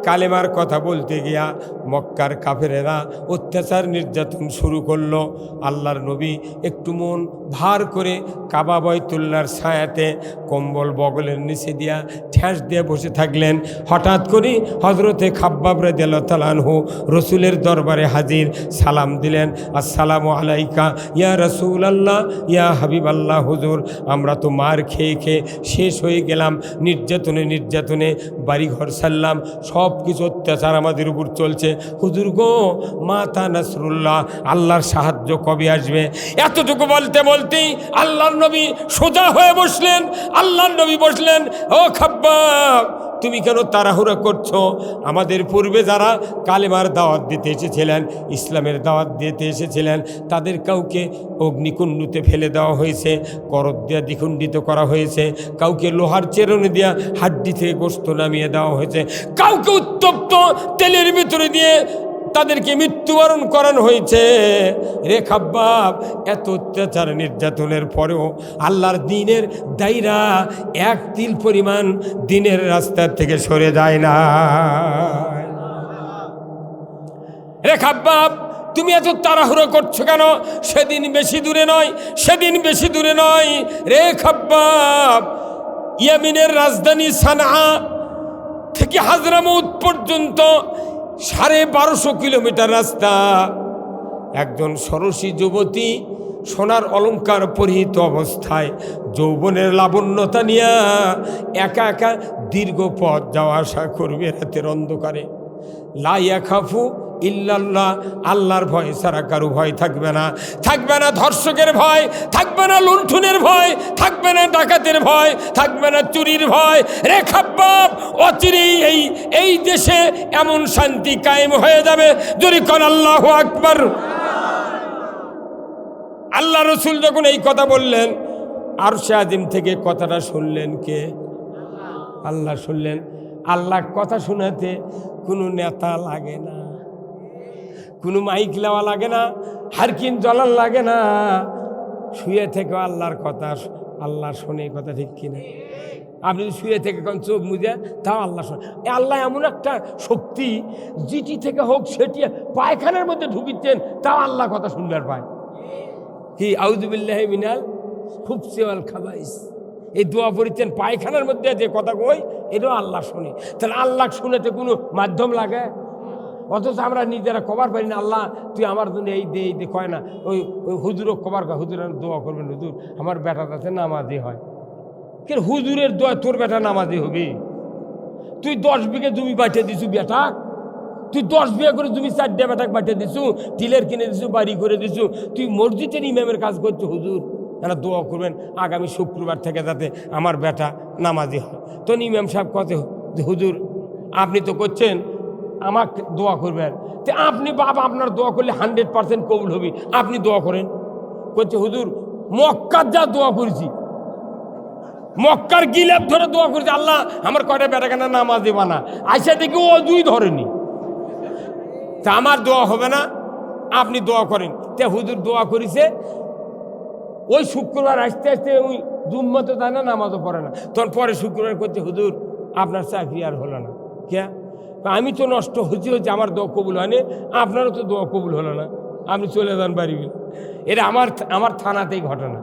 Speaker 1: কালেমার কথা বলতে গিয়া মক্কার কাফেরেরা অত্যাচার নির্যাতন শুরু করলো। আল্লাহর নবী একটু মন ভার করে কাবা বাইতুল্লাহর ছায়াতে কম্বল বগলের নিচে দিয়া ঠ্যাস দিয়ে বসে থাকলেন। হঠাৎ করে হজরতে খাব্বাব রাদিয়াল্লাহু তাআলা আনহু রসুলের দরবারে হাজির, সালাম দিলেন, আসসালামু আলাইকা ইয়া রাসূলুল্লাহ, ইয়া হাবিবাল্লাহ। হুজুর আমরা তো মার খেয়ে খেয়ে শেষ হয়ে গেলাম, নির্যাতনে নির্যাতনে বাড়িঘর সারলাম, সব কিছু অত্যাচার আমাদের উপর চলছে। হুজুর গো, মাতা নাসরুল্লাহ, আল্লাহর সাহায্য কবে আসবে? এতটুকু বলতে বলতেই আল্লাহর নবী সোজা হয়ে বসলেন। আল্লাহর নবী বসলেন, ও খাব্বাব তুমি কেন তাড়াহুড়া করছো? আমাদের পূর্বে যারা কালেমার দাওয়াত দিতে এসেছিলেন, ইসলামের দাওয়াত দিতে এসেছিলেন, তাদের কাউকে অগ্নিকুণ্ডুতে ফেলে দেওয়া হয়েছে, করত দিয়া দ্বিখণ্ডিত করা হয়েছে, কাউকে লোহার চেরুনি দিয়া হাড্ডি থেকে গোশত নামিয়ে দেওয়া হয়েছে, কাউকে উত্তপ্ত তেলের ভিতরে দিয়ে তাদেরকে মৃত্যুবরণ করানো হয়েছে। রে খাব্বাব, এত অত্যাচার নির্যাতনের পরেও আল্লাহর দ্বীনের দায়রা এক তিল পরিমাণ দ্বীনের রাস্তা থেকে সরে যায় না। রে খাব্বাব, তুমি এত তাড়াহুড়ো করছো কেন? সেদিন বেশি দূরে নয়, সেদিন বেশি দূরে নয়। রে খাব্বাব, ইয়েমেনের রাজধানী সানআ থেকে হাজরামউত পর্যন্ত 1250 কিলোমিটার রাস্তা। একজন ষোড়শী যুবতী সোনার অলংকার পরিহিত অবস্থায় যৌবনের লাবণ্যতা নিয়ে একা একা দীর্ঘ পথ যাওয়া আসা করবে রাতের অন্ধকারে। লা ইয়াখাফু ইল্লাল্লাহ, আল্লাহর ভয় ছাড়া কারো ভয় থাকবে না। থাকবে না ধর্ষকের ভয়, থাকবে না লুণ্ঠনের ভয়, থাকবে না ডাকাতের ভয়, থাকবে না চুরির ভয়। রে খাব্বাব, অচিরেই এই দেশে এমন শান্তি কায়েম হয়ে যাবে, যদি কোন আল্লাহু আকবার। আল্লাহ রসুল যখন এই কথা বললেন, আরশে আজিম থেকে কথাটা শুনলেন কে? আল্লাহ শুনলেন। আল্লাহ কথা শোনাতে কোনো নেতা লাগে না, কোনো মাইক লেওয়া লাগে না, হারকিন জ্বলার লাগে না। শুয়ে থেকে আল্লাহর কথা আল্লাহ শোনে, কথা ঠিক কিনা? আপনি যদি শুয়ে থেকে কোন চোখ মুজে, তাও আল্লাহ শোনে। আল্লাহ এমন একটা শক্তি, জিটি থেকে হোক সেটি পায়খানার মধ্যে ঢুকিচ্ছেন, তাও আল্লাহ কথা শুনবার পায়। কি আউযু বিল্লাহি মিনাল খুবসি ওয়াল খাবাইস, এই দোয়া পড়ছেন পায়খানার মধ্যে যে কথা কই, এটাও আল্লাহ শোনে। তাহলে আল্লাহ শুনেতে কোনো মাধ্যম লাগে? অথচ আমরা নিজেরা কবার পারি না। আল্লাহ তুই আমার জন্য এই দে কয় না। ওই হুজুরও কবার কয়, হুজুর দোয়া করবেন, হুজুর আমার বেটা কাছে নামাজি হয়। কে হুজুরের দোয়া তোর বেটা নামাজি হবে? তুই 10 বিঘে জমি বাঁটিয়ে দিছু বেটা, তুই 10 বিঘা করে জমি 4টে বেটাক বাঁটিয়ে দিছু, টিলের কিনে দিছু, বাড়ি করে দিছু। তুই মসজিদের ইমামের কাজ করছো, হুজুর এরা দোয়া করবেন আগামী শুক্রবার থেকে যাতে আমার বেটা নামাজি হয়। তো ইমাম সাহেব কত, হুজুর আপনি তো করছেন আমাকে দোয়া করবেন, তো আপনি বাবা আপনার দোয়া করলে 100% কবুল হবে, আপনি দোয়া করেন। করছে হুজুর মক্কার যা দোয়া করেছি, মক্কার গিলাপ ধরে দোয়া করেছি, আল্লাহ আমার কয়টা বেটাখানা নামাজি বানা। আইসা দেখি অজুই ধরেনি, তা আমার দোয়া হবে না, আপনি দোয়া করেন। তে হুজুর দোয়া করেছে। ওই শুক্রবার আসতে আসতে ওই জুম্মা তো যায় না, নামাজও পড়ে না। তখন পরে শুক্রবার করছে, হুজুর আপনার চাকরি আর হলো না। কে? আমি তো নষ্ট হচ্ছে আমার দোয়া কবুল হয়নি, আপনারও তো দোয়া কবুল হলো না, আপনি চলে যান বাড়ি। এটা আমার থানাতেই ঘটনা।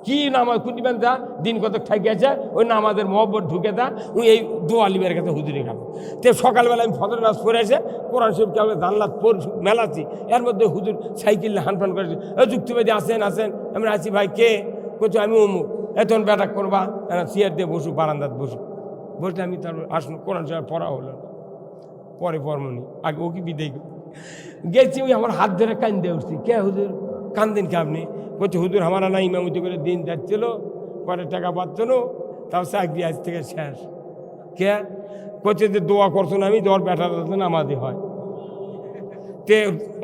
Speaker 1: কি নামাজ কুটিবেন যা দিন কত ঠাকি আছে, ওই নামাজের মহব্বত ঢুকে যা, ওই এই দোয়া লিবের কাছে হুজুরে খাবো। তো সকালবেলা আমি ফজর নামাজ পড়ে এসে কোরআন শরীফ কেমন জানলাত পড় মেলাচ্ছি, এর মধ্যে হুজুর সাইকেল হানফান করেছে, যুক্তিবাদী আসেন আমি আছি। ভাই কে? করছো আমি অমুক। এখন ব্যাটাক করবা, চেয়ার দিয়ে বসু, বারান্দাত বসু। বলতে আমি তার আসুন কোরআন শরীফ পড়া হলো না, পরে পরমনি আগে ও কি বিদায় গেছি। ওই আমার হাত ধরে কান্দে উঠছি। কে হুজুর কান্দেন কে আপনি? বলছে হুজুর আমার না ইমামতি করে দিন যাচ্ছিল, পরে টাকা পাচ্ছ না, তাও চাকরি আজ থেকে শেষ। কে? করছে যে দোয়া করছো না, আমি ওর বেটার নামাজি হয়। তে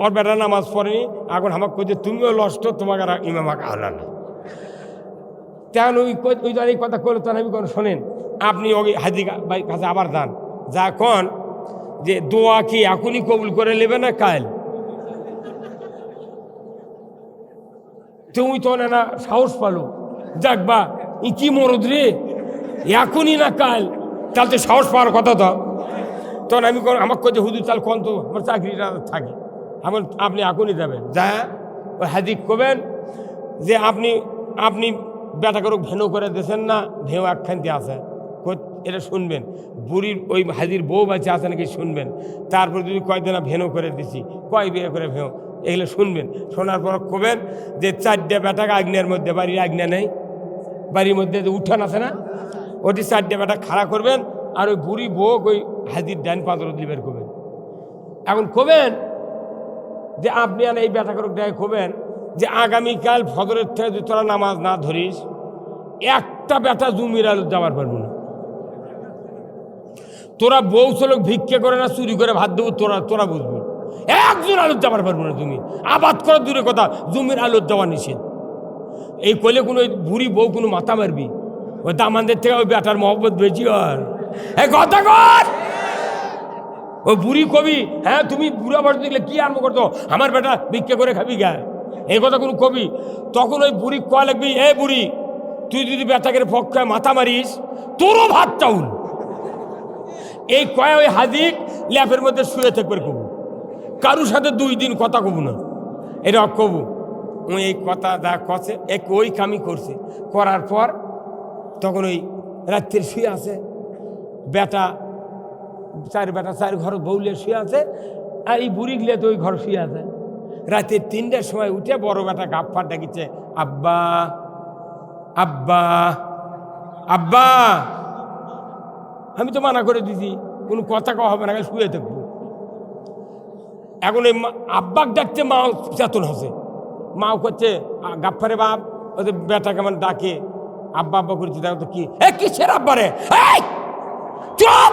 Speaker 1: ওর বেটা নামাজ পড়েনি, এখন আমাকে করছে তুমিও লষ্ট, তোমাকে আর ইমামাকে হলো না। তেমন ওই এই কথা করলো, তখন আমি কোনো শোনেন, আপনি ওই হাজি ভাই কাছে আবার যান, যা কন যে দোয়া কি এখনই কবুল করে নেবে না কাল? তুমি তো না সাহস পালো, যাক বা ই কি মরদ রে, এখনই না কাল, তাহলে তো সাহস পাওয়ার কথা। তো তখন আমি আমাকে করছে হুজুর চাল কন তো আমার চাকরিটা থাকে, আপনি এখনই যাবেন। যা ওই হাজিক করবেন যে আপনি বেটা করে ভেনু করে দিয়েছেন না, ভেউ একখানতে আছে, এটা শুনবেন। বুড়ির ওই হাজির বউ বাচ্চা আছে নাকি শুনবেন। তারপর যদি কয়দিন ভেনু করে দিছি, কয় বিয়ে করে ভেউ, এগুলো শুনবেন। শোনার পর কবেন যে 4টে বেটাকে আগ্নের মধ্যে, বাড়ির আগ্নে নেই, বাড়ির মধ্যে যে উঠান আছে না, ওটি 4টে বেটা খাড়া করবেন, আর ওই বুড়ি বউ ওই হাজির ডান পাঁচর দিবের করবেন। এখন কবেন যে আপনি আর এই বেটা করে দেয় কবেন যে আগামীকাল ফজরের থেকে যদি তোরা নামাজ না ধরিস, একটা বেটা জমির আলু যাওয়ার পারবো না। তোরা বউ চলক ভিক্ষে করে না চুরি করে ভাত দেবো, তোরা বুঝবি। একজন আলুর যাবার পারবো না তুমি, আবাদ করা দূরে কথা, জমির আলুর যাওয়া নিষেধ। এই কইলে কোনো বুড়ি বউ কোনো মাথা মারবি, ওই দামানদের থেকে ওই বেটার মহব্বত বেশি আর এই কথা কর। ও বুড়ি কবি, হ্যাঁ তুমি বুড়া বয়স দেখলে কি আরম্ভ করতো, আমার বেটা ভিক্ষে করে খাবি গা, এই কথা কোনো কবি। তখন ওই বুড়ি কয়া লাগবি, এ বুড়ি তুই যদি বেটাকে পক্ষে মাথা মারিস তোরও ভাত চাউল। এই কয়া ওই হাজিক ল্যাপের মধ্যে শুয়ে থাকবে কবু, কারুর সাথে 2 দিন কথা কবু না, এটা কবু। ওই এই কথা যা কছে এক ওই কামই করছে, করার পর তখন ওই রাত্রির শুয়ে আছে বেটা, চার ঘর বউলে শুয়ে আছে, আর এই বুড়ি গিলে তো ওই ঘর শুয়ে আছে। রাতে 3টার সময় উঠে বড় বেটা গাপ্পার ডাকিছে, আব্বা আব্বা আব্বা। আমি তো মানা করে দিছি কোনো কথা কওয়া হবে না, শুয়ে থাকবো। এখন এই আব্বাক ডাকছে, মাও চেতন হচ্ছে, মাও করছে গাপ্পারে বাপ, ওদের বেটা কেমন ডাকে আব্বা আব্বা করেছি, দেখো তো কি কিসের আব্বা রে, চুপ।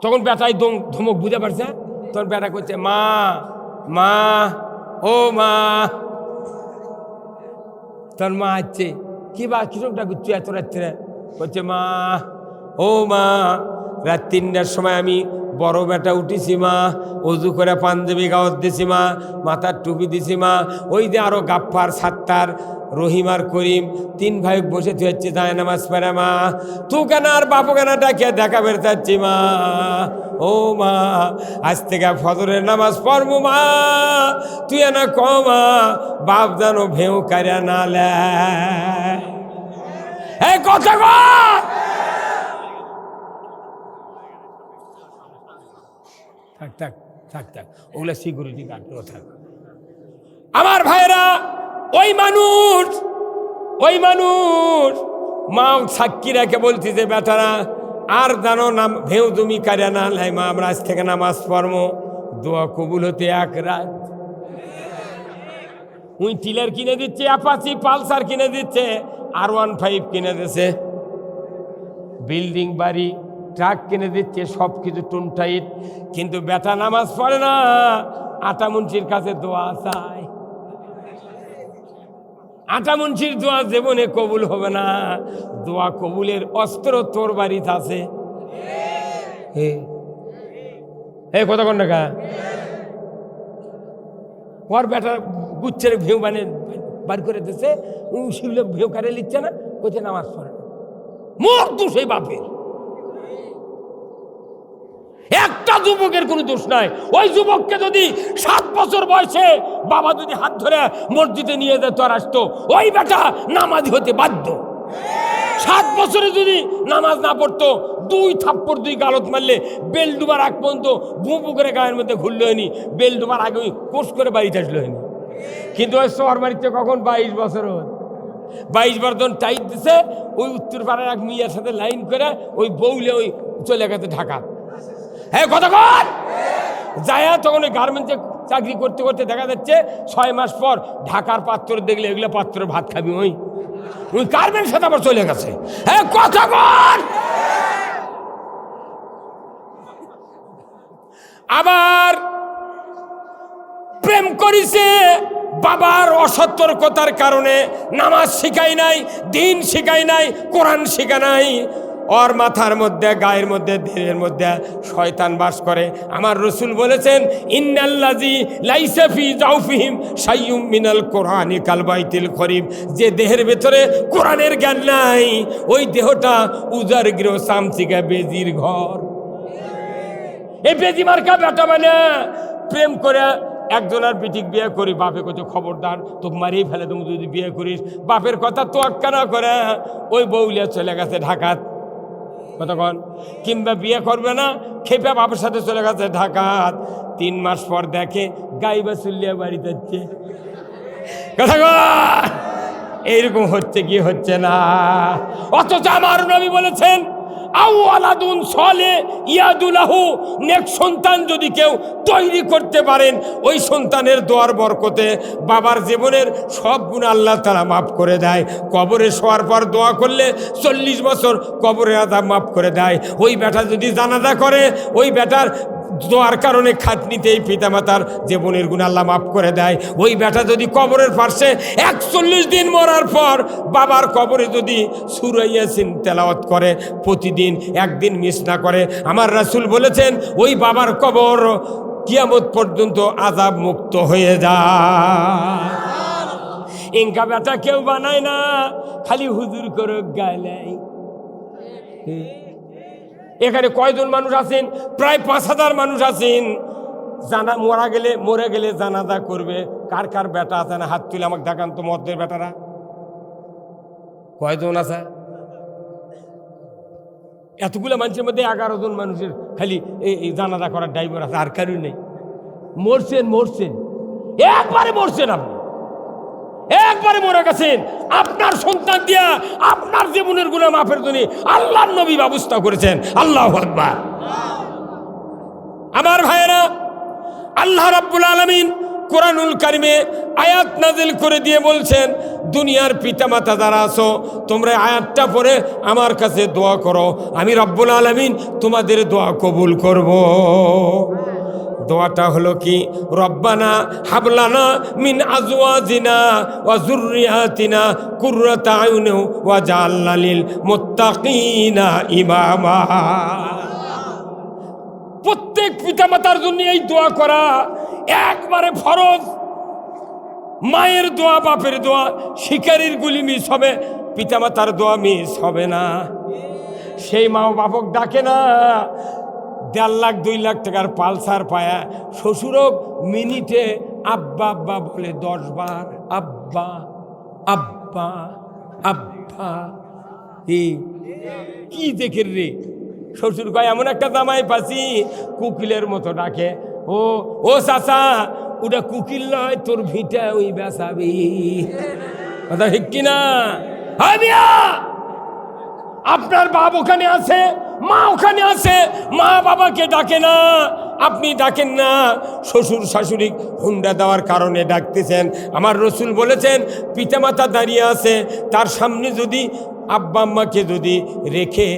Speaker 1: তখন বেটাই ধমক বুঝে পারছে, তখন বেটা করছে মা মা ও মা। তোর মা হচ্ছে কি বা কিরকম ডাকুচ্ছি এত রাত্রে, করছে মা ও মা। রাত 3টার সময় আমি বড় বেটা উঠেছি মা, অজু করে পাঞ্জাবি গাওয়াত দিছি মা, মাথার টুপি দিছি মা। ওই যে আরো গাপ্পার সাত্তার রহিম আর করিম 3 ভাই বসে হচ্ছে যায় নামাজ পড়ে মা, তু কেন আর বাপু কেন ডাকে দেখা বের যাচ্ছি মা। ও মা আজ থেকে ফজরের নামাজ পড়বো মা, তুই না ক মা বাপ জানো ভেউ কারিয়া না লে কথা কর। থাক থাক থাক থাক, ওগুলা সিকিউরিটি গার্ড থাক। আমার ভাইরা ওই মানুষ মা সাক্ষী রেখে বলছি যে বেটারা আর জানো নাম ভেউ তুমি কারিয়া না লাই মা, আমরা আজ থেকে নামাজ পড়বো, দোয়া কবুল হতে 1 রাত। উই টিলার কিনে দিচ্ছে, অ্যাপাচি পালসার কিনে দিচ্ছে, R15 কিনে দিচ্ছে, বিল্ডিং বাড়ি ট্রাক কিনে দিচ্ছে, সব কিছু টুনটাইট, কিন্তু বেটা নামাজ পড়ে না, আটা মুন্সির কাছে দোয়া চায়। আটা মুন্সির দোয়া জীবনে কবুল হবে না, দোয়া কবুলের অস্ত্র তোর বাড়িতে আছে। কথা কোন টাকা ওর বেটার গুচ্ছের ভেউ মানে বার করে দিচ্ছে, শিবলে ভেউ কারে লিখছে না, কোথায় নামাজ পড়ে না, মোর দোষ এই বাপের। একটা যুবকের কোনো দোষ নাই। ওই যুবককে যদি 7 বছর বয়সে বাবা যদি হাত ধরে মসজিদে নিয়ে যেত আর আসতো, ওই বেটা নামাজি হতে বাধ্য। 7 বছরে যদি নামাজ না পড়তো, 2 থাপ্পড় 2 গালত মারলে বেল ডুবার আগ পর্যন্ত বুঁ করে গায়ের মধ্যে ঘুরলো হয়নি, বেল ডুবার আগে ওই কোষ করে বাড়িতে আসলো হয়নি। কিন্তু ওই শহর বাড়িতে কখন 22 বছর 22 বর্ধন টাইট দিছে, ওই উত্তর পাড়ার এক মেয়ের সাথে লাইন করে ওই বউলে ওই চলে গেছে ঢাকা। কথা কর যায়, তখন ওই গার্মেন্টসে চাকরি করতে করতে দেখা যাচ্ছে 6 মাস পর ঢাকার পাত্র দেখলে এগুলো পাত্র ভাত খাবি, ওই গার্মেন্টস সাথে আবার চলে গেছে। কথা কর। আবার প্রেম করিছে, বাবার অসতর্কতার কারণে নামাজ শিখাই নাই, দিন শিখাই নাই, কোরআন শিখা নাই, ওর মাথার মধ্যে গায়ের মধ্যে দেহের মধ্যে শয়তান বাস করে। আমার রসুল বলেছেন ইন্নাল্লাযী লাইসা ফি জাওফিহিম শাইউম মিনাল কোরআনি কাল বাইতিল খরিব, যে দেহের ভেতরে কোরআনের জ্ঞান নাই, ওই দেহটা উজার গৃহ চামচিকা বেজির ঘর। এই বেজি মার্কা বেটা মানে প্রেম করে একজনের বিটিক বিয়ে করি, বাপে কত খবরদার তোকে মারিয়ে ফেলে তুমি যদি বিয়ে করিস, বাপের কথা তো আক্কা না করে ওই বউলিয়া চলে গেছে ঢাকাত, কতক্ষণ কিংবা বিয়ে করবে না, খেপে বাপের সাথে চলে গেছে ঢাকাত। 3 মাস পর দেখে গাইবা চুল্লিয়া বাড়িতে যাচ্ছে। কথা এইরকম হচ্ছে কি হচ্ছে না? অথচ আমার নবী বলেছেন আও ওয়ালাদুন সলে ইয়াদুলাহু, নেক সন্তান যদি কেউ তৈরি করতে পারেন, ওই সন্তানের দোয়ার বরকতে বাবার জীবনের সব গুণ আল্লাহ তাআলা মাফ করে দেয়। কবরে শোয়ার পর দোয়া করলে 40 বছর কবরের আযাব মাফ করে দেয়। ওই বেটা যদি জানাজা করে, ওই বেটার দোয়ার কারণে খাটনিতেই পিতামাতার জীবনের গুণ আল্লাহ মাফ করে দেয়। ওই বেটা যদি কবরের পাশে 41 দিন মরার পর বাবার কবরে যদি সূরা ইয়াসিন তেলাওয়াত করে, প্রতিদিন একদিন মিস না করে, আমার রাসূল বলেছেন ওই বাবার কবর কিয়ামত পর্যন্ত আযাব মুক্ত হয়ে যায়। ইনকা বেটা কেউ বানায় না, খালি হুজুর করে গাইলাই। এখানে কয়জন মানুষ আছেন? প্রায় 5000 মানুষ আছেন। মরে গেলে জানাজা করবে। কার কার বেটা আছে না? হাত তুলে আমাকে দেখান তো, মদের বেটারা কয়জন আছে? এতগুলো মানুষের মধ্যে 11 জন মানুষের খালি এই জানাজা করার ড্রাইভার আছে, আর কারোই নেই। মরছেন একবারে মরছেন, আপনি একবারে মরে গেছেন। আপনার সন্তান দিয়া আপনার জীবনের গুনাহ মাফের জন্য আল্লাহর নবী ব্যবস্থা করেছেন। আল্লাহু আকবার। আমার ভাইয়েরা, আল্লাহ রাব্বুল আলামিন কোরআনুল কারিমে আয়াত নাজিল করে দিয়ে বলছেন, দুনিয়ার পিতামাতা যারা আছো, তোমরা আয়াতটা পড়ে আমার কাছে দোয়া করো, আমি রব্বুল আলামিন তোমাদের দোয়া কবুল করব। দোয়াটা হলো কি? রব্বানা হাবলানা মিন আজওয়াজিনা ওয়া যুররিয়াতিনা কুররাতা আয়ুনি ওয়াজআলনা লিল মুত্তাকিনা ইমামা। প্রত্যেক পিতামাতার জন্য এই দোয়া করা একবারে ফরজ। মায়ের দোয়া, বাপের দোয়া, শিকারীর গুলি মিস হবে, পিতামাতার দোয়া মিস হবে না। সেই মা ও বাপক ডাকে না 1.5 লাখ 2 লাখ টাকার পালসার পায়া, শ্বশুরও মিনিটে আব্বা আব্বা বলে 10 বার, আব্বা আব্বা আব্বা। কি দেখে রে? শ্বশুর কয় এমন একটা জামাই পাচ্ছি কুকিলের মতো ডাকে, ও চাচা, ওটা কুকিল নয়, তোর ভিটা ওই বেসাবি। কথা ঠিক কিনা? আপনার বাপ ওখানে আছে, মা ওখানে আছে, মা বাবাকে ডাকে না, আপনি ডাকেন না। শ্বশুর শাশুড়ি হুন্ডা দেওয়ার কারণে ডাকতেছেন। আমার রসুল বলেছেন, পিতামাতা দাঁড়িয়ে আছে, তার সামনে যদি আব্বা আম্মাকে যদি রেখে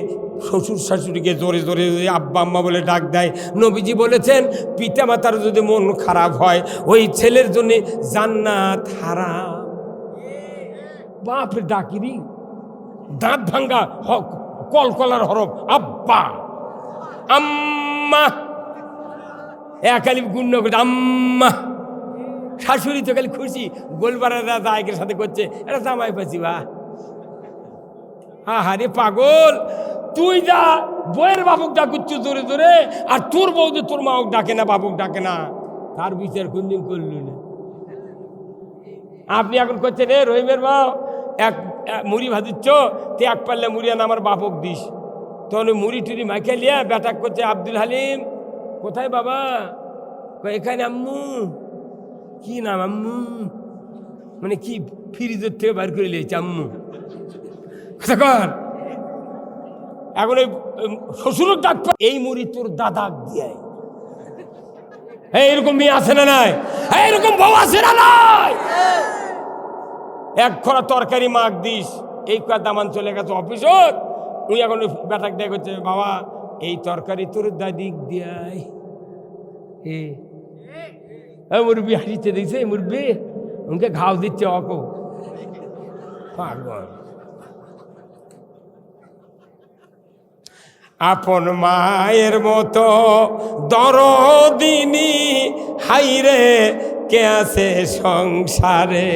Speaker 1: শ্বশুর শাশুড়িকে জোরে জোরে যদি আব্বা আম্মা বলে ডাক দেয়, নবীজি বলেছেন পিতামাতার যদি মন খারাপ হয়, ওই ছেলের জন্য জান্নাত হারাম। বাপরে ডাকিরি, দাঁত ভাঙ্গা কলকলার হরফ, আব্বা আম্মা, একালি গুণ্য করছে আম্মা। শাশুড়ি তো খালি খুশি, গোলবারা জায়গের সাথে করছে, এটা জামাই পাচ্ছি বা। আহারে পাগল, তুই যা বইয়ের বাবুক ডাকুচ্ছ জোরে জোরে, আর তোর বউ যে তোর মাওক ডাকে না, বাবুক ডাকে না, তার বিচার কোনদিন করল না। আপনি এখন করছেন রে রহিমের মা এক মুড়ি ভাজিচ্ছ, তে 1 পাল্লা মুড়ি আন আমার বাপক দিস। তখন ওই মুড়ি টুড়ি মাখিয়ে লিয়া বেটাক করছে, আব্দুল হালিম কোথায় বাবা? এখানে। আম্মু কি নাম? আম্মু মানে কি ফ্রিজের থেকে বার করে লিয়েছে আম্মু। কথা কর। এখন ওই শ্বশুরের ডাক, এই মুড়ি তোর দাদাক দিয়ে। এইরকম মেয়ে আছে না নাই? এইরকম বউ আছে না নাই? 1 খরা তরকারি মাখ দিস, এই দামান চলে গেছে অফিসত, উনি এখন বেটাক দিয়ে করছে, বাবা এই তরকারি তোর দাদিক দিয়াই। মুরব্বী হাসিতে দিচ্ছে, মুরব্বী উনকে ঘাও দিচ্ছে অকো। পাগল। আপন মায়ের মতো দরদিনী হাইরে কে আছে সংসারে।